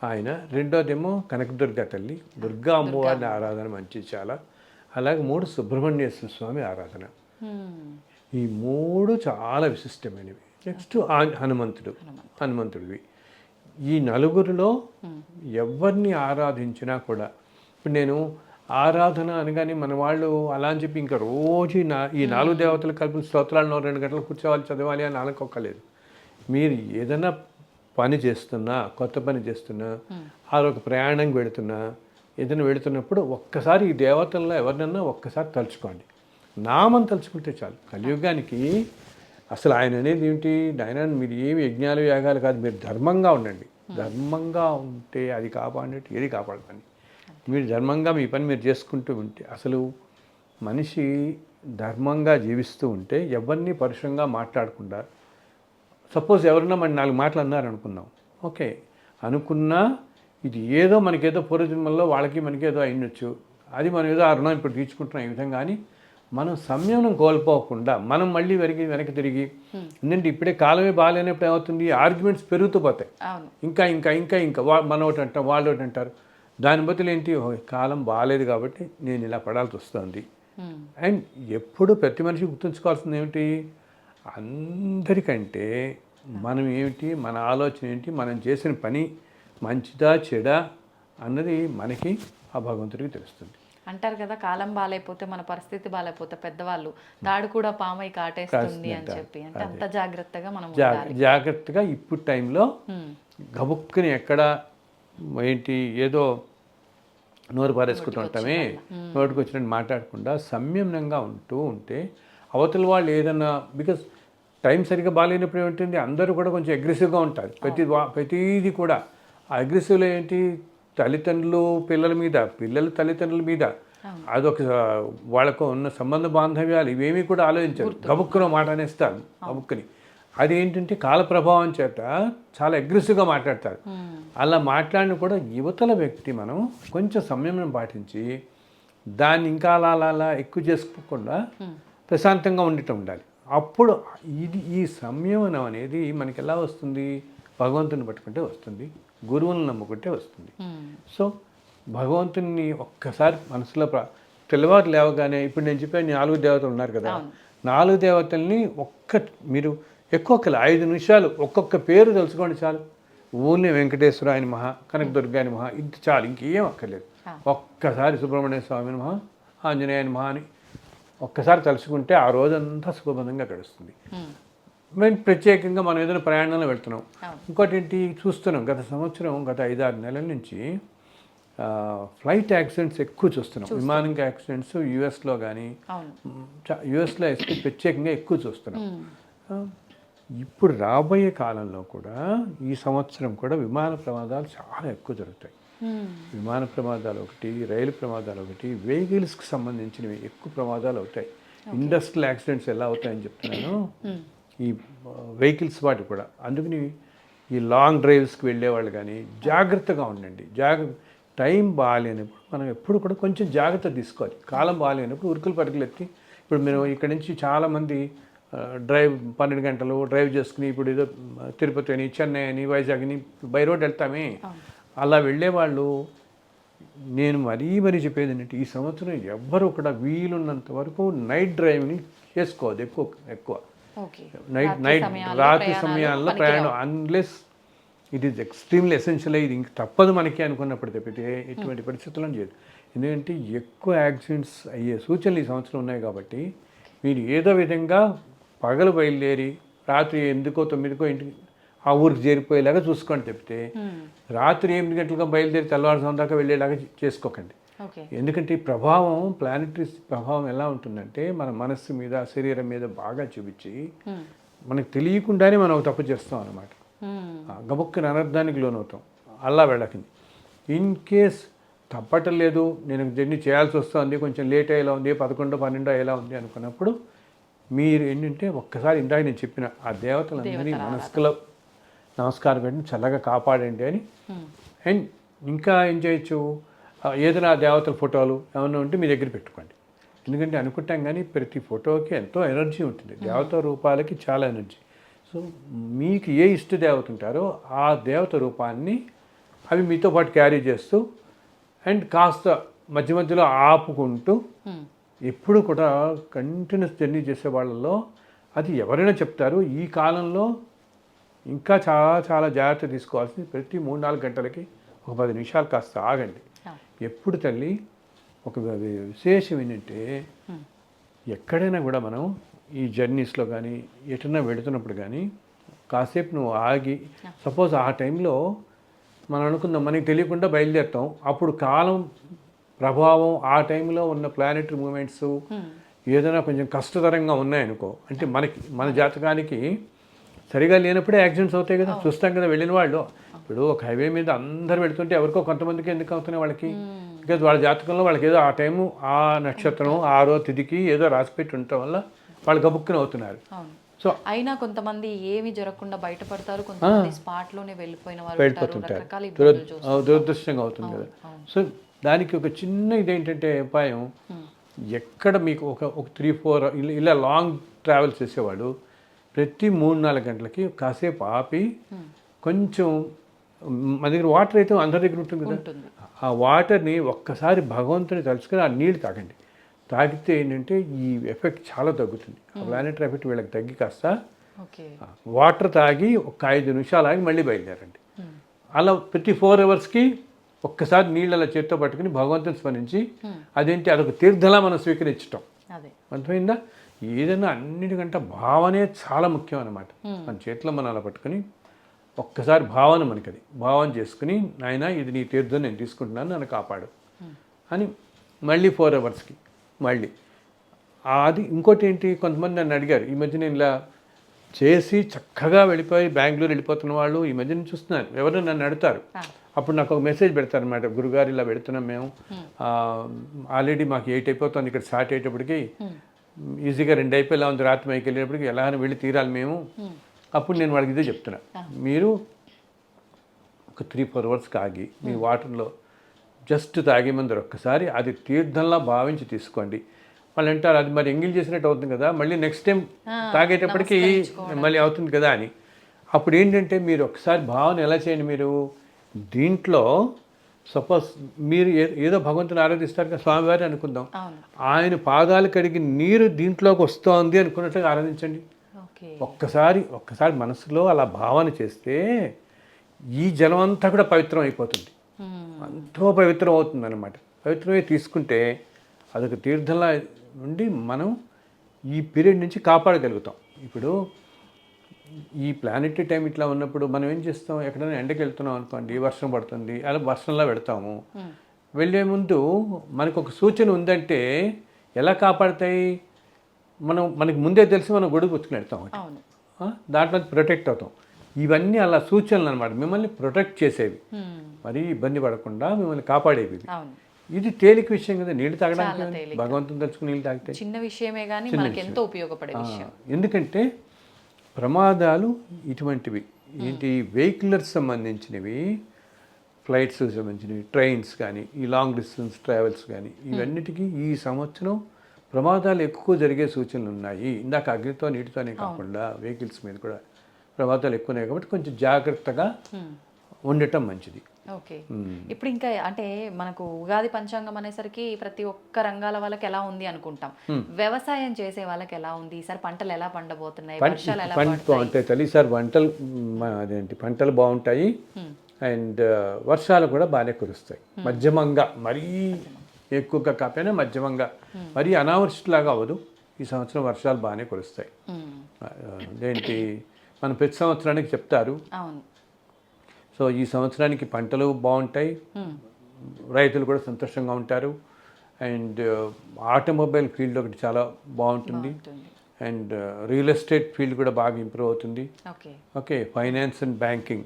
ఆయన. రెండోదేమో కనకదుర్గ తల్లి, దుర్గా అమ్మవారిని ఆరాధన మంచిది చాలా. అలాగే 3 సుబ్రహ్మణ్యేశ్వర స్వామి ఆరాధన. ఈ 3 చాలా విశిష్టమైనవి. నెక్స్ట్ హనుమంతుడివి. ఈ 4లో ఎవరిని ఆరాధించినా కూడా, ఇప్పుడు నేను ఆరాధన అనగానే మన వాళ్ళు అలా అని చెప్పి ఇంకా రోజు ఈ 4 దేవతలు కలిపి స్తోత్రాలను 2 గంటలు కూర్చోవాలి, చదవాలి అని అనుకోకలేదు. మీరు ఏదైనా పని చేస్తున్నా, కొత్త పని చేస్తున్నా, ఒక ప్రయాణంకి వెళుతున్నా, ఏదైనా వెళుతున్నప్పుడు ఒక్కసారి ఈ దేవతల్లో ఎవరినన్నా ఒక్కసారి తలుచుకోండి. నామం తలుచుకుంటే చాలు. కలియుగానికి అసలు ఆయన అనేది ఏంటి? ఆయన మీరు ఏమి యజ్ఞాలు యాగాలు కాదు, మీరు ధర్మంగా ఉండండి. ధర్మంగా ఉంటే అది కాపాడినట్టు ఏది కాపాడదండి. మీరు ధర్మంగా మీ పని మీరు చేసుకుంటూ ఉంటే, అసలు మనిషి ధర్మంగా జీవిస్తూ ఉంటే ఎవరిని పరుషంగా మాట్లాడకుండా, సపోజ్ ఎవరన్నా మన 4 మాటలు అన్నారు అనుకుందాం, ఓకే అనుకున్నా ఇది ఏదో మనకేదో పూర్వజన్మల్లో వాళ్ళకి మనకేదో అయినొచ్చు, అది మనం ఏదో ఆ రుణం ఇప్పుడు తీర్చుకుంటున్నాం ఈ విధంగా అని మనం సంయమనం కోల్పోకుండా మనం మళ్ళీ వెనక్కి తిరిగి ఎందుకంటే ఇప్పుడే కాలమే బాగాలేనప్పుడు ఏమవుతుంది, ఆర్గ్యుమెంట్స్ పెరుగుతూ పోతాయి. అవును. ఇంకా మనం ఒకటి అంటాం, వాళ్ళు ఒకటి అంటారు. దాని బదులు ఏంటి, కాలం బాగాలేదు కాబట్టి నేను ఇలా పడాల్సి వస్తుంది. అండ్ ఎప్పుడు ప్రతి మనిషి గుర్తుంచుకోవాల్సింది ఏమిటి, అందరికంటే మనం ఏమిటి, మన ఆలోచన ఏంటి, మనం చేసిన పని మంచిదా చెడా అన్నది మనకి ఆ భగవంతుడికి తెలుస్తుంది. అంటారు కదా, కాలం బాగాలేకపోతే మన పరిస్థితి బాగాలేకపోతే పెద్దవాళ్ళు తాడు కూడా పామై కాటేస్తుంది అని చెప్పి, అంటే అంత జాగ్రత్తగా మనం జాగ్రత్తగా ఇప్పుడు టైంలో గబుక్కుని ఎక్కడ ఏంటి ఏదో నోరు పారేసుకుంటూ ఉంటామే, నోటికి వచ్చినట్టు మాట్లాడకుండా సంయమనంగా ఉంటే అవతల వాళ్ళు ఏదన్నా, బికాస్ టైం సరిగ్గా బాగాలేనప్పుడు ఏమిటండి, అందరూ కూడా కొంచెం అగ్రెసివ్గా ఉంటారు. ప్రతిదీ కూడా ఆ అగ్రెసివ్లో ఏంటి, తల్లిదండ్రులు పిల్లల మీద, పిల్లలు తల్లిదండ్రుల మీద, అదొక వాళ్ళకు ఉన్న సంబంధ బాంధవ్యాలు ఇవేమీ కూడా ఆలోచించారు, గబుక్కున మాట అనేస్తారు గబుక్కుని. అది ఏంటంటే కాల ప్రభావం చేత చాలా అగ్రెసివ్గా మాట్లాడతారు. అలా మాట్లాడిన కూడా యువతల వ్యక్తి మనం కొంచెం సంయమనం పాటించి దాన్ని ఇంకా అలా ఎక్కువ చేసుకోకుండా ప్రశాంతంగా ఉండటం ఉండాలి. అప్పుడు ఈ సంయమనం అనేది మనకి ఎలా వస్తుంది, భగవంతుని పట్టుకుంటే వస్తుంది, గురువులను నమ్ముకుంటే వస్తుంది. సో భగవంతుని ఒక్కసారి మనసులో తెల్లవారు లేవగానే, ఇప్పుడు నేను చెప్పాను 4 దేవతలు ఉన్నారు కదా, 4 దేవతల్ని మీరు ఎక్కువ 5 నిమిషాలు ఒక్కొక్క పేరు తెలుసుకోండి చాలు. ఊరిని వెంకటేశ్వర ఆయన మహా, కనకదుర్గ ఆయన మహా, ఇది చాలు, ఇంకేం అక్కర్లేదు. ఒక్కసారి సుబ్రహ్మణ్య స్వామి మహా, ఆంజనేయ మహా అని ఒక్కసారి తలుచుకుంటే ఆ రోజంతా సుఖబంధంగా గడుస్తుంది. మేము ప్రత్యేకంగా మనం ఏదైనా ప్రయాణంలో వెళ్తున్నాం. ఇంకోటి ఏంటి చూస్తున్నాం, గత 5-6 నెలల నుంచి ఫ్లైట్ యాక్సిడెంట్స్ ఎక్కువ చూస్తున్నాం. విమానం యాక్సిడెంట్స్ యుఎస్లో కానీ, యుఎస్లో ప్రత్యేకంగా ఎక్కువ చూస్తున్నాం. ఇప్పుడు రాబోయే కాలంలో కూడా ఈ సంవత్సరం కూడా విమాన ప్రమాదాలు చాలా ఎక్కువ జరుగుతాయి. విమాన ప్రమాదాలు ఒకటి, రైలు ప్రమాదాలు ఒకటి, వెహికల్స్కి సంబంధించినవి ఎక్కువ ప్రమాదాలు అవుతాయి. ఇండస్ట్రియల్ యాక్సిడెంట్స్ ఎలా అవుతాయని చెప్తున్నాను, ఈ వెహికల్స్ వాటి కూడా. అందుకని ఈ లాంగ్ డ్రైవ్స్కి వెళ్ళేవాళ్ళు కానీ జాగ్రత్తగా ఉండండి. టైం బాగాలేనప్పుడు మనం ఎప్పుడు కూడా కొంచెం జాగ్రత్త తీసుకోవాలి. కాలం బాగాలేనప్పుడు ఉరుకులు పరుగులు ఎత్తి, ఇప్పుడు మేము ఇక్కడ నుంచి చాలామంది 12 గంటలు డ్రైవ్ చేసుకుని ఇప్పుడు ఏదో తిరుపతి అని, చెన్నై అని, వైజాగ్ అని బై రోడ్ వెళ్తామే, అలా వెళ్ళేవాళ్ళు. నేను మరీ చెప్పేది ఏంటంటే, ఈ సంవత్సరం ఎవ్వరూ కూడా వీలున్నంత వరకు నైట్ డ్రైవింగ్ చేసుకోవద్దు. ఎక్కువ రాత్రి సమయాల్లో ప్రయాణం, unless it is extremely essential. ఇది ఇంక తప్పదు మనకి అనుకున్నప్పుడు తప్పితే ఎటువంటి పరిస్థితుల్లో చేయదు. ఎందుకంటే ఎక్కువ యాక్సిడెంట్స్ అయ్యే సూచనలు ఈ సంవత్సరం ఉన్నాయి కాబట్టి మీరు ఏదో విధంగా పగలు బయలుదేరి రాత్రి 8కో 9కో ఇంటికి ఆ ఊరికి చేరిపోయేలాగా చూసుకోండి తప్పితే రాత్రి 8 గంటలుగా బయలుదేరి తెల్లవారుజాము దాకా వెళ్ళేలాగా చేసుకోకండి. ఎందుకంటే ఈ ప్రభావం, ప్లానెటరీ ప్రభావం ఎలా ఉంటుందంటే మన మనస్సు మీద, శరీరం మీద బాగా చూపించి మనకు తెలియకుండానే మనం తప్పు చేస్తాం అన్నమాట. గబుక్కుని అనర్థానికి లోనవుతాం. అలా వెళ్ళకండి. ఇన్ కేస్ తప్పటం లేదు, నేను జర్నీ చేయాల్సి వస్తుంది, కొంచెం లేట్ అయ్యేలా ఉంది, 11, 12 అయ్యేలా ఉంది అనుకున్నప్పుడు మీరు ఏంటంటే ఒక్కసారి ఇందాక నేను చెప్పిన ఆ దేవతలందరినీ మనస్కులో నమస్కారం పెట్టి చల్లగా కాపాడండి అని. అండ్ ఇంకా ఏం చేయొచ్చు, ఏదైనా దేవతల ఫోటోలు ఏమైనా ఉంటే మీ దగ్గర పెట్టుకోండి. ఎందుకంటే అనుకుంటాం కానీ ప్రతి ఫోటోకి ఎంతో ఎనర్జీ ఉంటుంది, దేవత రూపాలకి చాలా ఎనర్జీ. సో మీకు ఏ ఇష్ట దేవత ఉంటారో ఆ దేవత రూపాన్ని అవి మీతో పాటు క్యారీ చేస్తూ అండ్ కాస్త మధ్యలో ఆపుకుంటూ ఎప్పుడు కూడా కంటిన్యూస్ జర్నీ చేసే వాళ్ళలో అది ఎవరైనా చెప్తారు. ఈ కాలంలో ఇంకా చాలా జాగ్రత్త తీసుకోవాల్సింది. ప్రతి 3-4 గంటలకి ఒక 10 నిమిషాలు కాస్త ఆగండి. ఎప్పుడు తల్లి ఒక విశేషం ఏంటంటే, ఎక్కడైనా కూడా మనం ఈ జర్నీస్లో కానీ ఎటన్నా వెళుతున్నప్పుడు కానీ కాసేపు నువ్వు ఆగి, సపోజ్ ఆ టైంలో మనం అనుకుందాం మనకి తెలియకుండా బయలుదేరుతాం, అప్పుడు కాలం ప్రభావం ఆ టైంలో ఉన్న ప్లానెటరీ మూమెంట్స్ ఏదైనా కొంచెం కష్టతరంగా ఉన్నాయనుకో, అంటే మన జాతకానికి సరిగా లేనప్పుడే యాక్సిడెంట్స్ అవుతాయి కదా, చూస్తాం కదా వెళ్ళిన వాళ్ళు. ఇప్పుడు ఒక హైవే మీద అందరు వెళుతుంటే ఎవరికో కొంతమందికి ఎందుకు అవుతున్నాయి వాళ్ళకి, బికాజ్ వాళ్ళ జాతకంలో వాళ్ళకి ఏదో ఆ టైము, ఆ నక్షత్రం, 6వ తిథికి ఏదో రాసిపెట్టి ఉండటం వల్ల వాళ్ళు గబుక్కున అవుతున్నారు. సో అయినా కొంతమంది ఏమి జరగకుండా బయటపడతారు, కొంతమంది స్పాట్లోనే వెళ్ళిపోతుంటారు. దురదృష్టంగా అవుతుంది కదా. సో దానికి ఒక చిన్న ఇదేంటంటే ఉపాయం, ఎక్కడ మీకు ఒక 3-4 ఇలా లాంగ్ ట్రావెల్ చేసేవాడు ప్రతి 3-4 గంటలకి కాసేపు ఆపి కొంచెం మన దగ్గర వాటర్ అయితే అందరి దగ్గర ఉంటుంది కదా, ఆ వాటర్ని ఒక్కసారి భగవంతుని తలుచుకొని ఆ నీళ్ళు తాగండి. తాగితే ఏంటంటే ఈ ఎఫెక్ట్ చాలా తగ్గుతుంది. ఆ ప్లానెటరీ ఎఫెక్ట్ వీళ్ళకి తగ్గి కాస్త వాటర్ తాగి ఒక 5 నిమిషాలు ఆగి మళ్ళీ బయలుదేరండి. అలా ప్రతి 4 అవర్స్కి ఒక్కసారి నీళ్ళు అలా చేత్తో పట్టుకుని భగవంతుని స్మరించి అదేంటి అదొక తీర్థలా మనం స్వీకరించటం. అర్థమైందా? ఏదైనా అన్నిటికంటే భావనే చాలా ముఖ్యం అన్నమాట. మన చేతిలో మనం అలా పట్టుకుని ఒక్కసారి భావన మనకి అది భావన చేసుకుని నాయన ఇది నీ తీర్థం నేను తీసుకుంటున్నాను నన్ను కాపాడు అని మళ్ళీ 4 అవర్స్కి మళ్ళీ అది. ఇంకోటి ఏంటి, కొంతమంది నన్ను అడిగారు ఈ మధ్య నేను ఇలా చేసి చక్కగా వెళ్ళిపోయి బెంగళూరు వెళ్ళిపోతున్న వాళ్ళు ఈ మధ్య నేను చూస్తున్నాను. ఎవరు నన్ను అడుగుతారు, అప్పుడు నాకు ఒక మెసేజ్ పెడతారు అనమాట, గురుగారు ఇలా పెడుతున్నాం మేము, ఆల్రెడీ మాకు 8 అయిపోతుంది, ఇక్కడ స్టార్ట్ అయ్యేటప్పటికి ఈజీగా 2 అయిపోయేలా ఉంది, రాత్రి మైకి వెళ్ళేటప్పటికి ఎలా అని వెళ్ళి తీరాలి మేము. అప్పుడు నేను వాళ్ళకి ఇదే చెప్తున్నా, మీరు ఒక 3-4 అవర్స్కి ఆగి మీ వాటర్లో జస్ట్ తాగే ముందర ఒక్కసారి అది తీర్థంలా భావించి తీసుకోండి. వాళ్ళు అంటారు అది మరి ఎంగిల్ చేసినట్టు అవుతుంది కదా, మళ్ళీ నెక్స్ట్ టైం తాగేటప్పటికి మళ్ళీ అవుతుంది కదా అని. అప్పుడు ఏంటంటే మీరు ఒకసారి భావన ఎలా చేయండి, మీరు దీంట్లో సపోజ్ మీరు ఏదో భగవంతుని ఆరాధిస్తారు కదా, స్వామివారి అనుకుందాం, ఆయన పాదాలు కడిగి నీరు దీంట్లోకి వస్తోంది అనుకున్నట్టుగా ఆరాధించండి. ఒక్కసారి మనసులో అలా భావన చేస్తే ఈ జలం అంతా కూడా పవిత్రం అయిపోతుంది, ఎంతో పవిత్రం అవుతుంది అనమాట. పవిత్రమే తీసుకుంటే అదొక తీర్థంలా నుండి మనం ఈ పీరియడ్ నుంచి కాపాడగలుగుతాం. ఇప్పుడు ఈ ప్లానెటరీ టైం ఇట్లా ఉన్నప్పుడు మనం ఏం చేస్తాం, ఎక్కడైనా ఎండకి వెళ్తున్నాం అనుకోండి, వర్షం పడుతుంది, అలా వర్షంలో పెడతాము. వెళ్ళే ముందు మనకు ఒక సూచన ఉందంటే ఎలా కాపాడతాయి, మనకి ముందే తెలిసి మనం గొడుగు పుచ్చుకుని వెళ్తాం, దాంట్లో ప్రొటెక్ట్ అవుతాం. ఇవన్నీ అలా సూచనలు అనమాట, మిమ్మల్ని ప్రొటెక్ట్ చేసేవి, మరీ ఇబ్బంది పడకుండా మిమ్మల్ని కాపాడేవి. ఇది తేలిక విషయం కదా, నీళ్ళు తాగడానికి భగవంతుని తెలుసుకుని నీళ్ళు తాగితే చిన్న విషయమే కానీ మనకి ఎంతో ఉపయోగపడే విషయం. ఎందుకంటే ప్రమాదాలు ఇటువంటివి ఏంటి, వెహికులర్స్ సంబంధించినవి, ఫ్లైట్స్ సంబంధించినవి, ట్రైన్స్ కానీ, ఈ లాంగ్ డిస్టెన్స్ ట్రావెల్స్ కానీ, ఇవన్నిటికీ ఈ సంవత్సరం ప్రమాదాలు ఎక్కువ జరిగే సూచనలు ఉన్నాయి. ఇందాక అగ్నితో నీటితోనే కాకుండా వెహికల్స్ మీద కూడా ప్రమాదాలు ఎక్కువనే కాబట్టి కొంచెం జాగ్రత్తగా ఉండటం మంచిది. ఓకే, ఇప్పుడు ఇంకా అంటే మనకు ఉగాది పంచాంగం అనేసరికి ప్రతి ఒక్క రంగాల వాళ్ళకి ఎలా ఉంది అనుకుంటాం, వ్యవసాయం చేసే వాళ్ళకి ఎలా ఉంది, ఈసారి పంటలు ఎలా పండబోతున్నాయి, వర్షాలు ఎలా బాగుంటాయి తల్లి, ఈసారి అదేంటి పంటలు బాగుంటాయి, అండ్ వర్షాలు కూడా బాగానే కురుస్తాయి, మధ్యమంగా, మరీ ఎక్కువగా కాకపోయినా మధ్యమంగా, మరీ అనావృష్టిలాగా అవ్వదు. ఈ సంవత్సరం వర్షాలు బాగానే కురుస్తాయి. అదేంటి మనం ప్రతి సంవత్సరానికి చెప్తారు. సో ఈ సంవత్సరానికి పంటలు బాగుంటాయి, రైతులు కూడా సంతోషంగా ఉంటారు, అండ్ ఆటోమొబైల్ ఫీల్డ్ ఒకటి చాలా బాగుంటుంది, అండ్ రియల్ ఎస్టేట్ ఫీల్డ్ కూడా బాగా ఇంప్రూవ్ అవుతుంది. ఓకే, ఫైనాన్స్ అండ్ బ్యాంకింగ్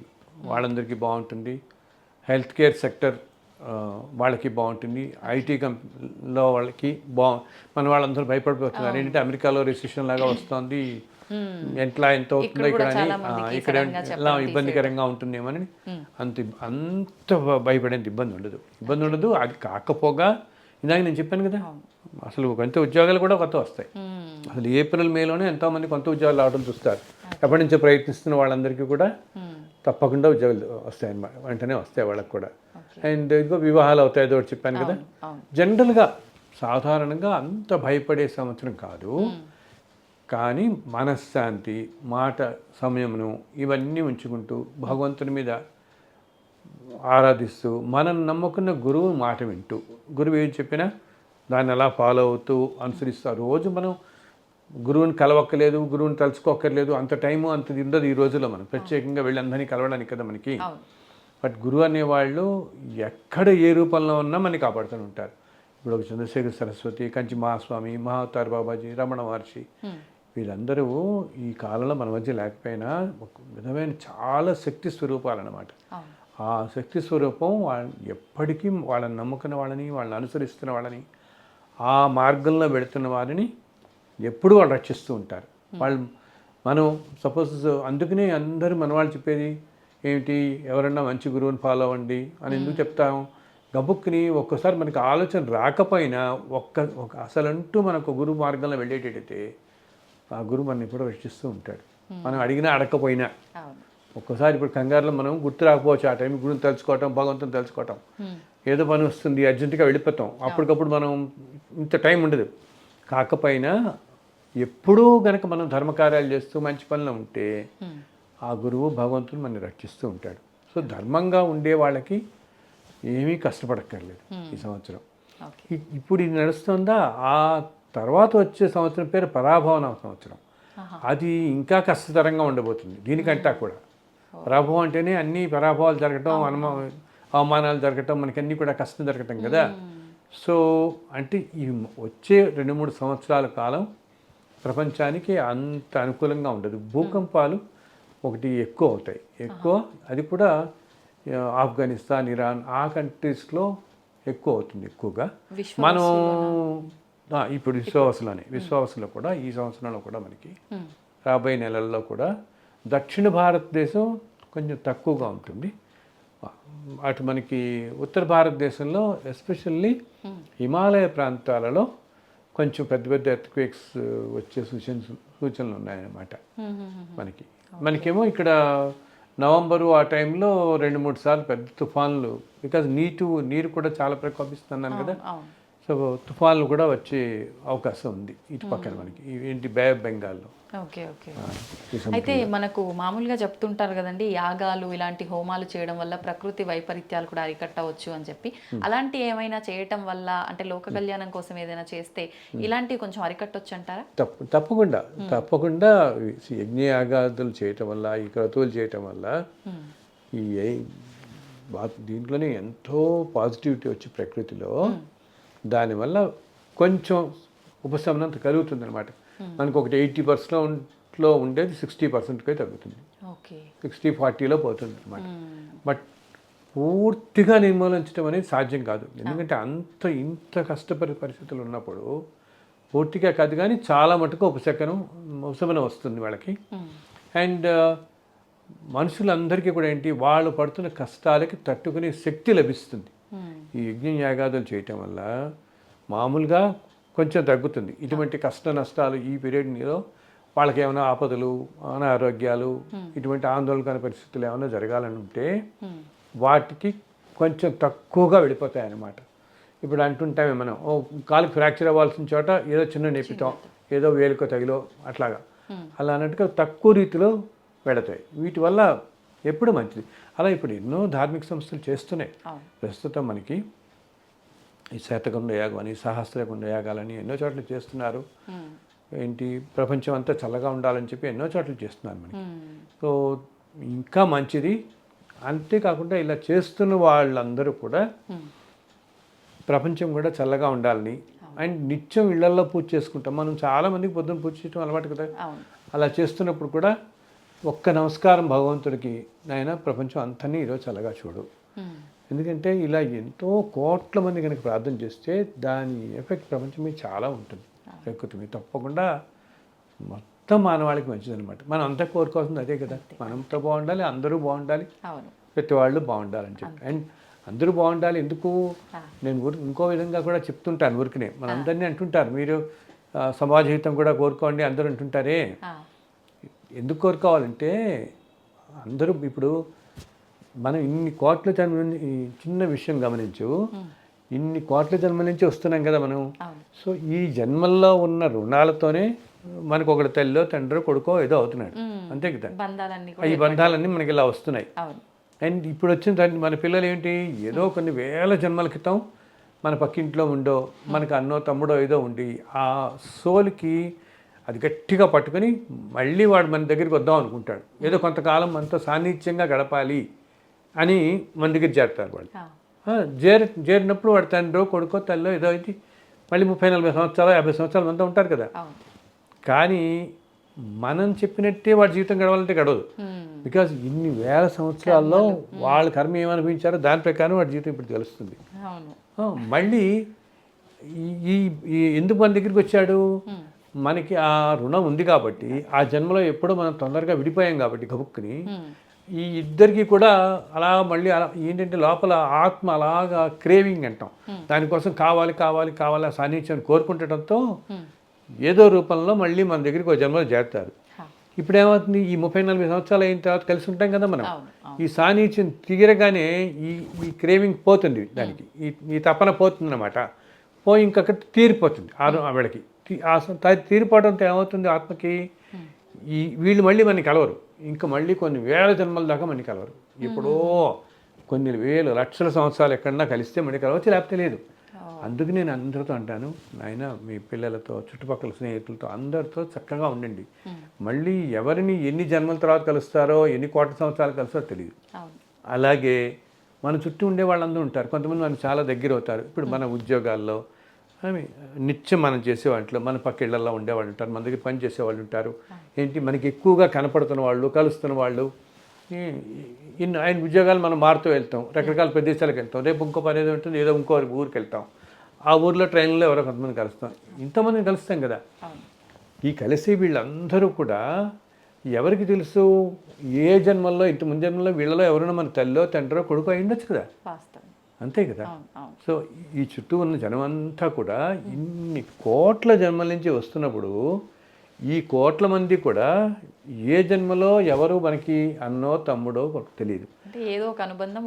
వాళ్ళందరికీ బాగుంటుంది, హెల్త్ కేర్ సెక్టర్ వాళ్ళకి బాగుంటుంది, ఐటీ కంపెనీలో వాళ్ళకి మన వాళ్ళందరూ భయపడిపోతున్నారు ఏంటంటే అమెరికాలో రిసెషన్ లాగా వస్తుంది, ఎంత అవుతుందో ఇక్కడ ఎలా ఇబ్బందికరంగా ఉంటుందేమని అంత భయపడేంత ఇబ్బంది ఉండదు. అది కాకపోగా ఇందాక నేను చెప్పాను కదా, అసలు కొంత ఉద్యోగాలు కూడా కొత్త వస్తాయి. అసలు ఏప్రిల్ మేలోనే ఎంతోమంది కొంత ఉద్యోగాలు రావడం చూస్తారు. ఎప్పటి నుంచో ప్రయత్నిస్తున్న వాళ్ళందరికీ కూడా తప్పకుండా ఉద్యోగాలు వస్తాయి అన్నమాట, వెంటనే వస్తాయి వాళ్ళకి కూడా. అండ్ ఇదిగో వివాహాలు అవుతాయి, అదో చెప్పాను కదా. జనరల్గా సాధారణంగా అంత భయపడే సంవత్సరం కాదు, కానీ మనశ్శాంతి, మాట సమయమును ఇవన్నీ ఉంచుకుంటూ భగవంతుని మీద ఆరాధిస్తూ మనం నమ్ముకున్న గురువు మాట వింటూ, గురువు ఏం చెప్పినా దాన్ని అలా ఫాలో అవుతూ అనుసరిస్తూ, రోజు మనం గురువుని కలవక్కర్లేదు, గురువుని తలుచుకోక్కర్లేదు, అంత టైము అంత ఉండదు ఈ రోజుల్లో. మనం ప్రత్యేకంగా వెళ్ళి అందరినీ కలవడానికి కదా మనకి. బట్ గురువు అనేవాళ్ళు ఎక్కడ ఏ రూపంలో ఉన్నా మనని కాపాడుతూ ఉంటారు. ఇప్పుడు ఒక చంద్రశేఖర సరస్వతి, కంచి మహాస్వామి, మహావతార్ బాబాజీ, రమణ మహర్షి, వీళ్ళందరూ ఈ కాలంలో మన మధ్య లేకపోయినా ఒక విధమైన చాలా శక్తి స్వరూపాలు అన్నమాట. ఆ శక్తి స్వరూపం ఎప్పటికీ వాళ్ళని నమ్ముకున్న వాళ్ళని, వాళ్ళని అనుసరిస్తున్న వాళ్ళని, ఆ మార్గంలో వెళుతున్న వారిని ఎప్పుడూ వాళ్ళు రక్షిస్తూ ఉంటారు. మనం సపోజ్ అందుకనే అందరూ మన వాళ్ళు చెప్పేది ఏమిటి, ఎవరన్నా మంచి గురువుని ఫాలో అవ్వండి అని ఎందుకు చెప్తాం, గబుక్కుని ఒక్కోసారి మనకి ఆలోచన రాకపోయినా ఒక అసలంటూ మనకు గురువు మార్గంలో వెళ్ళేటట్టయితే ఆ గురువు మనని ఎప్పుడో రక్షిస్తూ ఉంటాడు. మనం అడిగినా అడగకపోయినా. ఒక్కోసారి ఇప్పుడు కంగారులో మనం గుర్తు రాకపోవచ్చు, ఆ టైం గురువుని తెలుసుకోవటం, భగవంతుని తెలుసుకోవటం, ఏదో పని వస్తుంది అర్జెంటుగా వెళ్ళిపోతాం, అప్పటికప్పుడు మనం ఇంత టైం ఉండదు. కాకపోయినా ఎప్పుడూ కనుక మనం ధర్మకార్యాలు చేస్తూ మంచి పనులు ఉంటే ఆ గురువు భగవంతుడు మనని రక్షిస్తూ ఉంటాడు. సో ధర్మంగా ఉండే వాళ్ళకి ఏమీ కష్టపడక్కర్లేదు ఈ సంవత్సరం. ఇప్పుడు ఇది నడుస్తుందా, ఆ తర్వాత వచ్చే సంవత్సరం పేరు పరాభవన సంవత్సరం. అది ఇంకా కష్టతరంగా ఉండబోతుంది దీనికంటా కూడా. పరాభవం అంటేనే అన్ని పరాభవాలు జరగటం, అవమానాలు జరగటం, మనకి అన్నీ కూడా కష్టం జరగటం కదా. సో అంటే ఈ వచ్చే 2-3 సంవత్సరాల కాలం ప్రపంచానికి అంత అనుకూలంగా ఉండదు. భూకంపాలు ఒకటి ఎక్కువ అవుతాయి, అది కూడా ఆఫ్ఘనిస్తాన్, ఇరాన్ ఆ కంట్రీస్లో ఎక్కువ అవుతుంది ఎక్కువగా. మనం ఇప్పుడు విశ్వావసులో కూడా ఈ సంవత్సరంలో కూడా మనకి రాబోయే నెలల్లో కూడా దక్షిణ భారతదేశం కొంచెం తక్కువగా ఉంటుంది. అటు మనకి ఉత్తర భారతదేశంలో ఎస్పెషల్లీ హిమాలయ ప్రాంతాలలో కొంచెం పెద్ద పెద్ద ఎర్త్క్వేక్స్ వచ్చే సూచనలు ఉన్నాయన్నమాట మనకేమో ఇక్కడ నవంబరు ఆ టైంలో 2-3 సార్లు పెద్ద తుఫాన్లు, బికాజ్ నీరు కూడా చాలా ప్రకోపిస్తున్నాను కదా. సో తుఫాన్లు కూడా వచ్చే అవకాశం ఉంది ఇటు పక్కన మనకి ఏంటి బే ఆఫ్ బెంగాల్లో. ఓకే. అయితే మనకు మామూలుగా చెప్తుంటారు కదండి, యాగాలు ఇలాంటి హోమాలు చేయడం వల్ల ప్రకృతి వైపరీత్యాలు కూడా అరికట్టవచ్చు అని చెప్పి. అలాంటి ఏమైనా చేయటం వల్ల, అంటే లోక కళ్యాణం కోసం ఏదైనా చేస్తే ఇలాంటివి కొంచెం అరికట్టవచ్చు అంటారా? తప్పకుండా యజ్ఞయాగాదులు చేయటం వల్ల, ఈ క్రతువులు చేయటం వల్ల ఈ దీంట్లోనే ఎంతో పాజిటివిటీ వచ్చి ప్రకృతిలో దానివల్ల కొంచెం ఉపశమనం కలుగుతుంది అనమాట. మనకు ఒకటి 80%లో ఉండేది 60%కే తగ్గుతుంది, 60-40లో పోతుంది అనమాట. బట్ పూర్తిగా నిర్మూలించడం అనేది సాధ్యం కాదు, ఎందుకంటే ఇంత కష్టపడే పరిస్థితులు ఉన్నప్పుడు పూర్తిగా కాదు, కానీ చాలా మటుకు ఉపశమనం వస్తుంది వాళ్ళకి. అండ్ మనుషులందరికీ కూడా ఏంటి, వాళ్ళు పడుతున్న కష్టాలకి తట్టుకునే శక్తి లభిస్తుంది ఈ యజ్ఞ యాగాదులు చేయటం వల్ల. మామూలుగా కొంచెం తగ్గుతుంది ఇటువంటి కష్ట నష్టాలు. ఈ పీరియడ్లో వాళ్ళకి ఏమైనా ఆపదలు, అనారోగ్యాలు, ఇటువంటి ఆందోళనకర పరిస్థితులు ఏమైనా జరగాలని ఉంటే వాటికి కొంచెం తక్కువగా వెళ్ళిపోతాయి అన్నమాట. ఇప్పుడు అంటుంటామే మనం, కాలుకి ఫ్రాక్చర్ అవ్వాల్సిన చోట ఏదో చిన్న నొప్పితాం, ఏదో వేలుకో తగిలో అట్లాగా, అలా అన్నట్టుగా తక్కువ రీతిలో వెళతాయి. వీటి వల్ల ఎప్పుడు మంచిది. అలా ఇప్పుడు ఎన్నో ధార్మిక సంస్థలు చేస్తున్నాయి. ప్రస్తుతం మనకి ఈ శతకుండ యాగం అని, సహస్రకుండ యాగాలని ఎన్నో చోట్ల చేస్తున్నారు. ఏంటి, ప్రపంచం అంతా చల్లగా ఉండాలని చెప్పి ఎన్నో చోట్ల చేస్తున్నారు మనకి. సో ఇంకా మంచిది. అంతేకాకుండా ఇలా చేస్తున్న వాళ్ళందరూ కూడా ప్రపంచం కూడా చల్లగా ఉండాలని, అండ్ నిత్యం ఇళ్లల్లో పూజ చేసుకుంటాం మనం. చాలామందికి పొద్దున్న పూజ చేయడం అలవాటు కదా. అలా చేస్తున్నప్పుడు కూడా ఒక్క నమస్కారం భగవంతుడికి, నాయన ప్రపంచం అంతని ఈరోజు చల్లగా చూడు. ఎందుకంటే ఇలా ఎంతో కోట్ల మంది కనుక ప్రార్థన చేస్తే దాని ఎఫెక్ట్ ప్రపంచం మీద చాలా ఉంటుంది, ప్రకృతి మీద. తప్పకుండా మొత్తం మానవాళికి మంచిదన్నమాట. మనం అంతా కోరుకోవాల్సింది అదే కదా, మనంతో బాగుండాలి, అందరూ బాగుండాలి, ప్రతి వాళ్ళు బాగుండాలని చెప్పి. అండ్ అందరూ బాగుండాలి ఎందుకు, నేను ఇంకో విధంగా కూడా చెప్తుంటాను ఊరికనే. మనందరినీ అంటుంటారు, మీరు సమాజహితం కూడా కోరుకోండి అందరూ అంటుంటారే. ఎందుకు కోరుకోవాలంటే అందరూ ఇప్పుడు మనం ఇన్ని కోట్ల జన్మ, ఈ చిన్న విషయం గమనించు, ఇన్ని కోట్ల జన్మ నుంచి వస్తున్నాం కదా మనం. సో ఈ జన్మల్లో ఉన్న రుణాలతోనే మనకు ఒకటి తల్లిలో తండ్రి కొడుకో ఏదో అవుతున్నాడు, అంతే కదా. ఈ బంధాలన్నీ మనకి ఇలా వస్తున్నాయి. అండ్ ఇప్పుడు వచ్చిన మన పిల్లలు ఏంటి, ఏదో కొన్ని వేల జన్మల క్రితం మన పక్కింట్లో ఉండో, మనకు అన్నో తమ్ముడో ఏదో ఉండి ఆ సోల్కి అది గట్టిగా పట్టుకొని మళ్ళీ వాడు మన దగ్గరికి వద్దాం అనుకుంటాడు. ఏదో కొంతకాలం మనతో సాన్నిధ్యంగా గడపాలి అని మన దగ్గర చేరుతారు వాళ్ళు. చేరినప్పుడు వాడు తండ్రో కొడుకో తల్లో ఏదో అయితే మళ్ళీ 30-40 సంవత్సరాలు 50 సంవత్సరాల మంతా ఉంటారు కదా. కానీ మనం చెప్పినట్టే వాడి జీవితం గడవాలంటే గడవదు. బికాజ్ ఇన్ని వేల సంవత్సరాల్లో వాళ్ళ కర్మ ఏమనిపించారో దాని ప్రకారం వాడి జీవితం ఇప్పుడు తెలుస్తుంది. మళ్ళీ ఈ ఎందుకు మన దగ్గరికి వచ్చాడు, మనకి ఆ రుణం ఉంది కాబట్టి, ఆ జన్మలో ఎప్పుడో మనం తొందరగా విడిపోయాం కాబట్టి గబుక్కుని ఈ ఇద్దరికి కూడా అలా మళ్ళీ అలా ఏంటంటే లోపల ఆత్మ అలాగా క్రేవింగ్ అంటాం, దానికోసం కావాలి కావాలి కావాలి ఆ సాన్నిధ్యాన్ని కోరుకుంటడంతో ఏదో రూపంలో మళ్ళీ మన దగ్గరికి ఒక జన్మలో చేరుతారు. ఇప్పుడు ఏమవుతుంది, ఈ 30-40 సంవత్సరాలు అయిన తర్వాత కలిసి ఉంటాం కదా మనం, ఈ సాన్నిధ్యం తీరగానే ఈ క్రేవింగ్ పోతుంది, దానికి ఈ తపన పోతుంది అన్నమాట. పోయి ఇంకొక తీరిపోతుంది ఆవిడకి. తీరిపోవడంతో ఏమవుతుంది ఆత్మకి, వీళ్ళు మళ్ళీ మనకి కలవరు, ఇంకా మళ్ళీ కొన్ని వేల జన్మల దాకా మనకి కలవరు. ఎప్పుడో కొన్ని వేలు లక్షల సంవత్సరాలు ఎక్కడన్నా కలిస్తే మళ్ళీ కలవచ్చు, లేకపోతే లేదు. అందుకు నేను అందరితో అంటాను, నాయన మీ పిల్లలతో చుట్టుపక్కల స్నేహితులతో అందరితో చక్కగా ఉండండి. మళ్ళీ ఎవరిని ఎన్ని జన్మల తర్వాత కలుస్తారో, ఎన్ని కోట్ల సంవత్సరాలు కలుస్తారో తెలియదు. అలాగే మన చుట్టూ ఉండే వాళ్ళందరూ ఉంటారు, కొంతమంది మనకు చాలా దగ్గర అవుతారు. ఇప్పుడు మన ఉద్యోగాల్లో నిత్యం మనం చేసే వాటిలో మన పక్క ఇళ్లలో ఉండేవాళ్ళు ఉంటారు, మన దగ్గర పని చేసేవాళ్ళు ఉంటారు. ఏంటి మనకి ఎక్కువగా కనపడుతున్న వాళ్ళు, కలుస్తున్న వాళ్ళు. ఆయన ఉద్యోగాలు మనం మారుతూ వెళ్తాం, రకరకాల ప్రదేశాలకు వెళ్తాం. రేపు ఇంకో పని ఏదో ఉంటుంది, ఏదో ఇంకో ఊరికి వెళ్తాం. ఆ ఊర్లో ట్రైన్లో ఎవరో కొంతమంది కలుస్తాం, ఇంతమందిని కలుస్తాం కదా. ఈ కలిసి వీళ్ళందరూ కూడా ఎవరికి తెలుసు, ఏ జన్మల్లో ఇంత ముందు జన్మల్లో వీళ్ళలో ఎవరైనా మన తల్లో తండ్రో కొడుకు అయి ఉండొచ్చు కదా, అంతే కదా. సో ఈ చుట్టూ ఉన్న జనమంతా కూడా ఇన్ని కోట్ల జన్మల నుంచి వస్తున్నప్పుడు ఈ కోట్ల మంది కూడా ఏ జన్మలో ఎవరు మనకి అన్నో తమ్ముడో తెలియదు, ఏదో ఒక అనుబంధం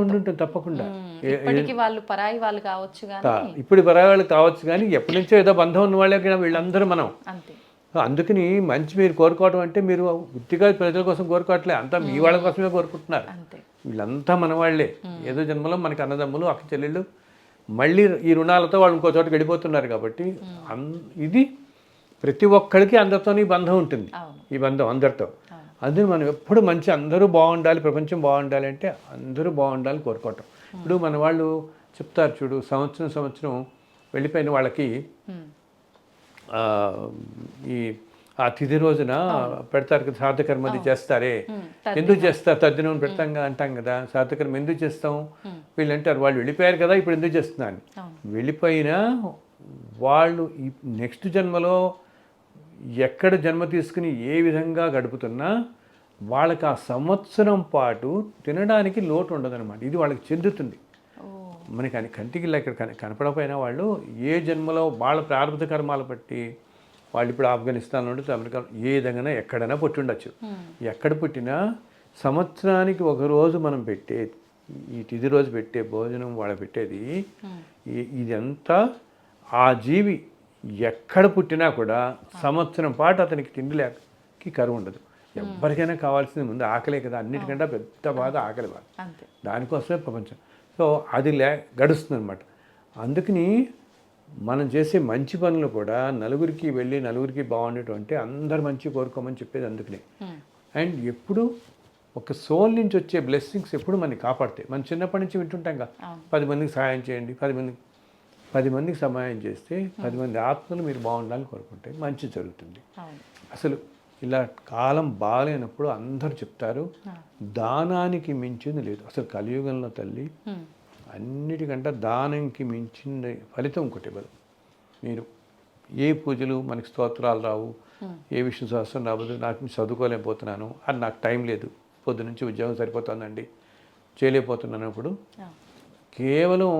ఉండుంటుంది తప్పకుండా. వాళ్ళు పరాయి వాళ్ళు కావచ్చు, ఇప్పుడు పరాయి వాళ్ళు కావచ్చు, కానీ ఎప్పటి నుంచో ఏదో బంధం ఉన్న వాళ్ళే కదా వీళ్ళందరూ మనం. అందుకని మంచి మీరు కోరుకోవడం అంటే మీరు గుర్తిగా ప్రజల కోసం కోరుకోవట్లే, అంతా మీ వాళ్ళ కోసమే కోరుకుంటున్నారు. వీళ్ళంతా మన వాళ్ళే, ఏదో జన్మలో మనకి అన్నదమ్ములు అక్క చెల్లెళ్ళు. మళ్ళీ ఈ రుణాలతో వాళ్ళు ఇంకో చోటకి వెళ్ళిపోతున్నారు కాబట్టి ఇది ప్రతి ఒక్కరికి అందరితో ఈ బంధం ఉంటుంది, ఈ బంధం అందరితో. అందుకని మనం ఎప్పుడు మంచి అందరూ బాగుండాలి, ప్రపంచం బాగుండాలి అంటే అందరూ బాగుండాలి కోరుకోవటం. ఇప్పుడు మన వాళ్ళు చెప్తారు చూడు, సంవత్సరం వెళ్ళిపోయిన వాళ్ళకి ఆ తిథి రోజున పెడతారు కదా, శ్రాద్ధకర్మది చేస్తారే. ఎందుకు చేస్తారు, తద్దినం పెడతాం అంటాం కదా, శ్రాద్ధకర్మ ఎందుకు చేస్తాం, వీళ్ళు అంటారు వాళ్ళు వెళ్ళిపోయారు కదా ఇప్పుడు ఎందుకు చేస్తున్నాను. వెళ్ళిపోయినా వాళ్ళు ఈ నెక్స్ట్ జన్మలో ఎక్కడ జన్మ తీసుకుని ఏ విధంగా గడుపుతున్నా వాళ్ళకి ఆ సంవత్సరం పాటు తినడానికి లోటు ఉండదన్నమాట. ఇది వాళ్ళకి చెందుతుంది. మనకి కంటికి ఇక్కడ కనపడకపోయినా వాళ్ళు ఏ జన్మలో వాళ్ళ ప్రారంభ కర్మాలు బట్టి వాళ్ళు ఇప్పుడు ఆఫ్ఘనిస్తాన్ నుండి అమెరికా ఏ విధంగా ఎక్కడైనా పుట్టి ఉండొచ్చు. ఎక్కడ పుట్టినా సంవత్సరానికి ఒకరోజు మనం పెట్టే ఈ తిథి రోజు పెట్టే భోజనం వాళ్ళు పెట్టేది ఇదంతా ఆ జీవి ఎక్కడ పుట్టినా కూడా సంవత్సరం పాటు అతనికి తిండి లేక కరువు ఉండదు. ఎవరికైనా కావాల్సింది ముందు ఆకలే కదా, అన్నిటికంటే పెద్ద బాధ ఆకలి బాధ, దానికోసమే ప్రపంచం. సో అది గడుస్తుంది అనమాట. అందుకని మనం చేసే మంచి పనులు కూడా నలుగురికి వెళ్ళి నలుగురికి బాగుండటం అంటే అందరు మంచి కోరుకోమని చెప్పేది అందుకనే. అండ్ ఎప్పుడు ఒక సోల్ నుంచి వచ్చే బ్లెస్సింగ్స్ ఎప్పుడు మనని కాపాడతాయి. మనం చిన్నప్పటి నుంచి వింటుంటాం కదా, 10 మందికి సహాయం చేయండి, 10 మందికి సహాయం చేస్తే 10 మంది ఆత్మలు మీరు బాగుండాలని కోరుకుంటే మంచి జరుగుతుంది. అసలు ఇలా కాలం బాగాలేనప్పుడు అందరూ చెప్తారు దానానికి మించింది లేదు. అసలు కలియుగంలో తల్లి అన్నిటికంటే దానంకి మించింది ఫలితం ఇంకోటి ఇవ్వదు. మీరు ఏ పూజలు మనకి స్తోత్రాలు రావు, ఏ విష్ణు సహస్రం రావద్దు, నాకు చదువుకోలేకపోతున్నాను, అది నాకు టైం లేదు, పొద్దు నుంచి ఉద్యోగం సరిపోతుందండి, చేయలేకపోతున్నానప్పుడు కేవలం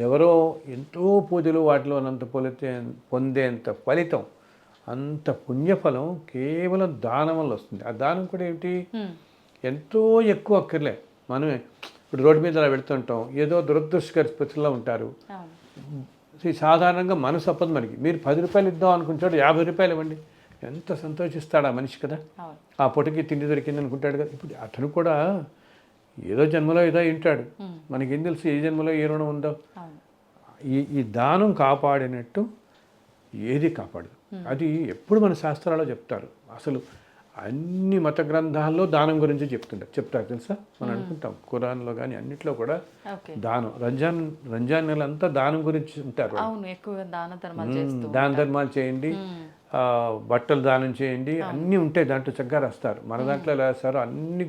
ఎవరో ఎంతో పూజలు వాటిలో అనంత పొందేంత ఫలితం, అంత పుణ్యఫలం కేవలం దానం వల్ల వస్తుంది. ఆ దానం కూడా ఏమిటి, ఎంతో ఎక్కువ అక్కర్లే. మనమే ఇప్పుడు రోడ్డు మీద అలా వెళ్తుంటాం, ఏదో దురదృష్టకర స్థితిలో ఉంటారు. సాధారణంగా మనసు అప్పదు మనకి. మీరు 10 రూపాయలు ఇద్దాం అనుకుంటాడు, 50 రూపాయలు ఇవ్వండి, ఎంత సంతోషిస్తాడు ఆ మనిషి కదా, ఆ పూటకి తిండి దొరికింది అనుకుంటాడు కదా. ఇప్పుడు అతను కూడా ఏదో జన్మలో ఏదో వింటాడు, మనకేం తెలుసు ఏ జన్మలో ఏ రుణం ఉందో. ఈ దానం కాపాడినట్టు ఏది కాపాడదు. అది ఎప్పుడు మన శాస్త్రాల్లో చెప్తారు. అసలు అన్ని మత గ్రంథాల్లో దానం గురించి చెప్తారు తెలుసా. మనం అనుకుంటాం ఖురాన్లో కానీ అన్నిట్లో కూడా దానం, రంజాన్ నెల అంతా దానం గురించి ఉంటారు. దాన ధర్మాలు చేయండి, బట్టలు దానం చేయండి, అన్నీ ఉంటాయి దాంట్లో చక్కగా రాస్తారు. మన దాంట్లో ఎలా రాస్తారో అన్ని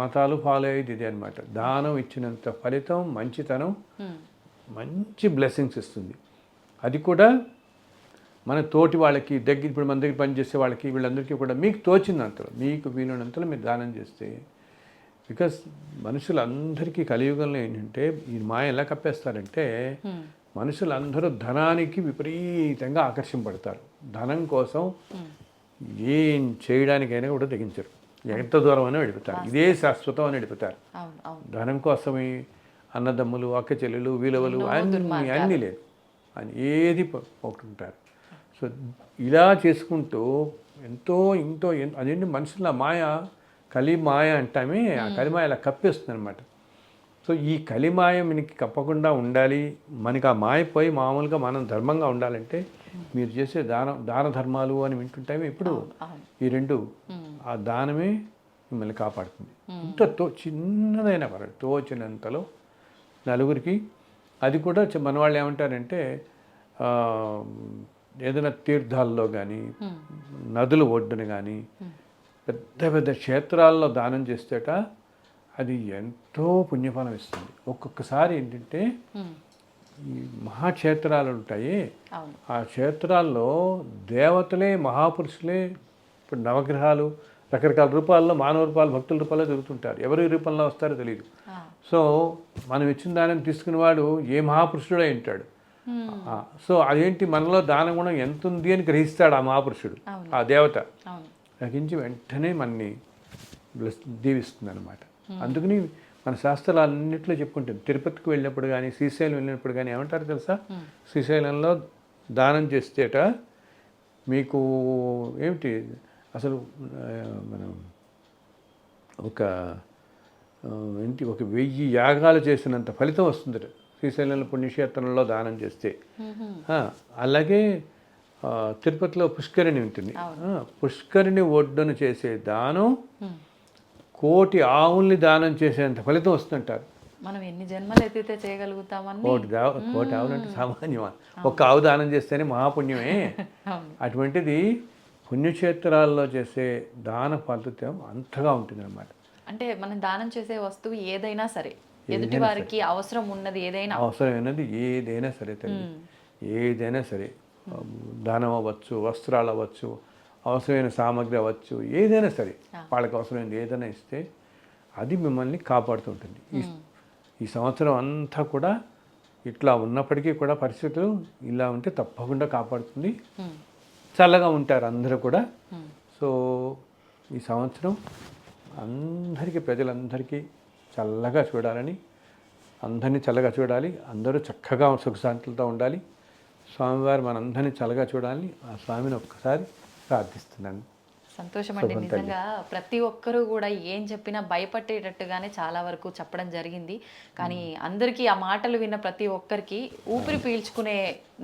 మతాలు ఫాలో అయ్యేది ఇదే అనమాట. దానం ఇచ్చినంత ఫలితం, మంచితనం, మంచి బ్లెస్సింగ్స్ ఇస్తుంది. అది కూడా మన తోటి వాళ్ళకి దగ్గర ఇప్పుడు మన దగ్గర పనిచేసే వాళ్ళకి వీళ్ళందరికీ కూడా మీకు తోచినంతలో మీకు వీలైనంతలో మీరు దానం చేస్తే, బికాస్ మనుషులందరికీ కలియుగంలో ఏంటంటే ఈ మాయ ఎలా కప్పేస్తారంటే మనుషులందరూ ధనానికి విపరీతంగా ఆకర్షింపడతారు. ధనం కోసం ఏం చేయడానికైనా కూడా తెగించరు, ఎంత దూరం అయినా వెళుపుతారు, ఇదే శాశ్వతం అని వెళుపుతారు. ధనం కోసమే అన్నదమ్ములు అక్క చెల్లెలు విలువలు అన్నీ లేదు అని ఏది పోతుంటారు. సో ఇలా చేసుకుంటూ ఎంతో అదేంటి మనుషుల మాయ కలిమాయ అంటామే, ఆ కలిమాయ అలా కప్పేస్తుంది అనమాట. సో ఈ కలిమాయ మనకి కప్పకుండా ఉండాలి, మనకి ఆ మాయ పోయి మామూలుగా మనం ధర్మంగా ఉండాలంటే మీరు చేసే దాన ధర్మాలు అని వింటుంటామే ఇప్పుడు ఈ రెండు, ఆ దానమే మిమ్మల్ని కాపాడుతుంది. ఇంత చిన్నదైన పర్వాలేదు, తోచినంతలో నలుగురికి. అది కూడా మన వాళ్ళు ఏమంటారంటే ఏదైనా తీర్థాల్లో కానీ నదుల ఒడ్డున కానీ పెద్ద పెద్ద క్షేత్రాల్లో దానం చేస్తేట అది ఎంతో పుణ్యఫలం ఇస్తుంది. ఒక్కొక్కసారి ఏంటంటే ఈ మహాక్షేత్రాలు ఉంటాయి, ఆ క్షేత్రాల్లో దేవతలే మహాపురుషులే ఇప్పుడు నవగ్రహాలు రకరకాల రూపాల్లో మానవ రూపాలు భక్తుల రూపాల్లో తిరుగుతుంటారు, ఎవరి రూపంలో వస్తారో తెలియదు. సో మనం ఇచ్చిన దానం తీసుకునేవాడు ఏ మహాపురుషుడు అయి ఉంటాడు. సో అదేంటి మనలో దాన గుణం ఎంత ఉంది అని గ్రహిస్తాడు ఆ మహాపురుషుడు, ఆ దేవత గ్రహించి వెంటనే మనని దీవిస్తుంది అనమాట. అందుకని మన శాస్త్రాలన్నింటిలో చెప్పుకుంటుంది. తిరుపతికి వెళ్ళినప్పుడు కానీ శ్రీశైలం వెళ్ళినప్పుడు కానీ ఏమంటారు తెలుసా, శ్రీశైలంలో దానం చేస్తేట మీకు ఏమిటి అసలు మనం ఒక 1000 యాగాలు చేసినంత ఫలితం వస్తుంది శ్రీశైలంలో పుణ్యక్షేత్రంలో దానం చేస్తే. అలాగే తిరుపతిలో పుష్కరిణి ఉంటుంది, పుష్కరిణి ఒడ్డున చేసే దానం 1,000,000 ఆవుల్ని దానం చేసేంత ఫలితం వస్తుంటారు. మనం ఎన్ని జన్మలు ఎత్తితే చేయగలుగుతామని. 1,000,000 ఆవులు అంటే సామాన్యమా, ఒక్క ఆవు దానం చేస్తేనే మహాపుణ్యమే. అటువంటిది పుణ్యక్షేత్రాల్లో చేసే దాన ఫలితం అంతగా ఉంటుంది అన్నమాట. అంటే మనం దానం చేసే వస్తువు ఏదైనా సరే, ఎదుటి వారికి అవసరం ఉన్నది ఏదైనా సరే తల్లి, ఏదైనా సరే దానం అవ్వచ్చు, వస్త్రాలు అవ్వచ్చు, అవసరమైన సామాగ్రి అవ్వచ్చు, ఏదైనా సరే వాళ్ళకి అవసరమైనది ఏదైనా ఇస్తే అది మిమ్మల్ని కాపాడుతుంటుంది. ఈ సంవత్సరం అంతా కూడా ఇట్లా ఉన్నప్పటికీ కూడా పరిస్థితులు ఇలా ఉంటే తప్పకుండా కాపాడుతుంది. చల్లగా ఉంటారు అందరూ కూడా. సో ఈ సంవత్సరం అందరికీ ప్రజలందరికీ చల్లగా చూడాలని, అందరినీ చల్లగా చూడాలి, అందరూ చక్కగా సుఖశాంతులతో ఉండాలి, స్వామివారు మనందరినీ చల్లగా చూడాలని ఆ స్వామిని ఒక్కసారి ప్రార్థిస్తున్నాను. సంతోషం అండి. నిజంగా ప్రతి ఒక్కరూ కూడా ఏం చెప్పినా భయపడేటట్టుగానే చాలా వరకు చెప్పడం జరిగింది. కానీ అందరికీ ఆ మాటలు విన్న ప్రతి ఒక్కరికి ఊపిరి పీల్చుకునే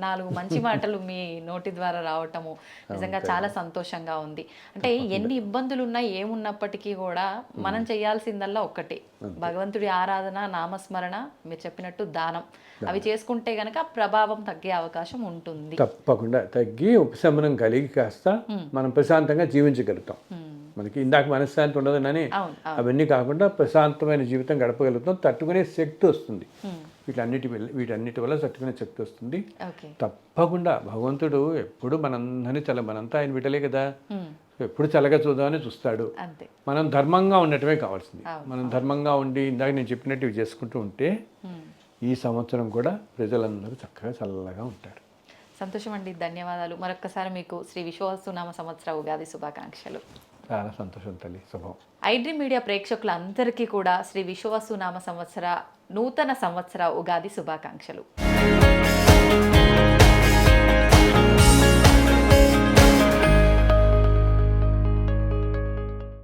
4 మంచి మాటలు మీ నోటి ద్వారా రావటము నిజంగా చాలా సంతోషంగా ఉంది. అంటే ఎన్ని ఇబ్బందులు ఉన్నా ఏమున్నప్పటికీ కూడా మనం చేయాల్సిందల్లా ఒక్కటే, భగవంతుడి ఆరాధన, నామస్మరణ, మీరు చెప్పినట్టు దానం, అవి చేసుకుంటే గనక ప్రభావం తగ్గే అవకాశం ఉంటుంది. తప్పకుండా తగ్గి ఉపశమనం కలిగి కాస్త మనం ప్రశాంతంగా జీవించగలుగుతాం. మనకి ఇందాక మనశ్శాంతి ఉండదని అవన్నీ కాకుండా ప్రశాంతమైన జీవితం గడపగలుగుతాం, తట్టుకునే శక్తి వస్తుంది. వీటన్నిటి వల్ల తట్టుకునే శక్తి వస్తుంది. తప్పకుండా భగవంతుడు ఎప్పుడు మనంతా ఆయన బిడ్డలే కదా, ఎప్పుడు చల్లగా చూద్దామని చూస్తాడు. మనం ధర్మంగా ఉండటమే కావాల్సింది. మనం ధర్మంగా ఉండి ఇందాక నేను చెప్పినట్టు ఇవి చేసుకుంటూ ఉంటే ఈ సంవత్సరం కూడా ప్రజలందరూ చక్కగా చల్లగా ఉంటారు. సంతోషం అండి, ధన్యవాదాలు. మరొక్కసారి మీకు శ్రీ విశ్వవసునామ సంవత్సర ఉగాది శుభాకాంక్షలు. చాలా సంతోషం తల్లి, శుభం. ఐడ్రీమ్ మీడియా ప్రేక్షకులందరికీ కూడా శ్రీ విశ్వవసునామ సంవత్సర నూతన సంవత్సర ఉగాది శుభాకాంక్షలు.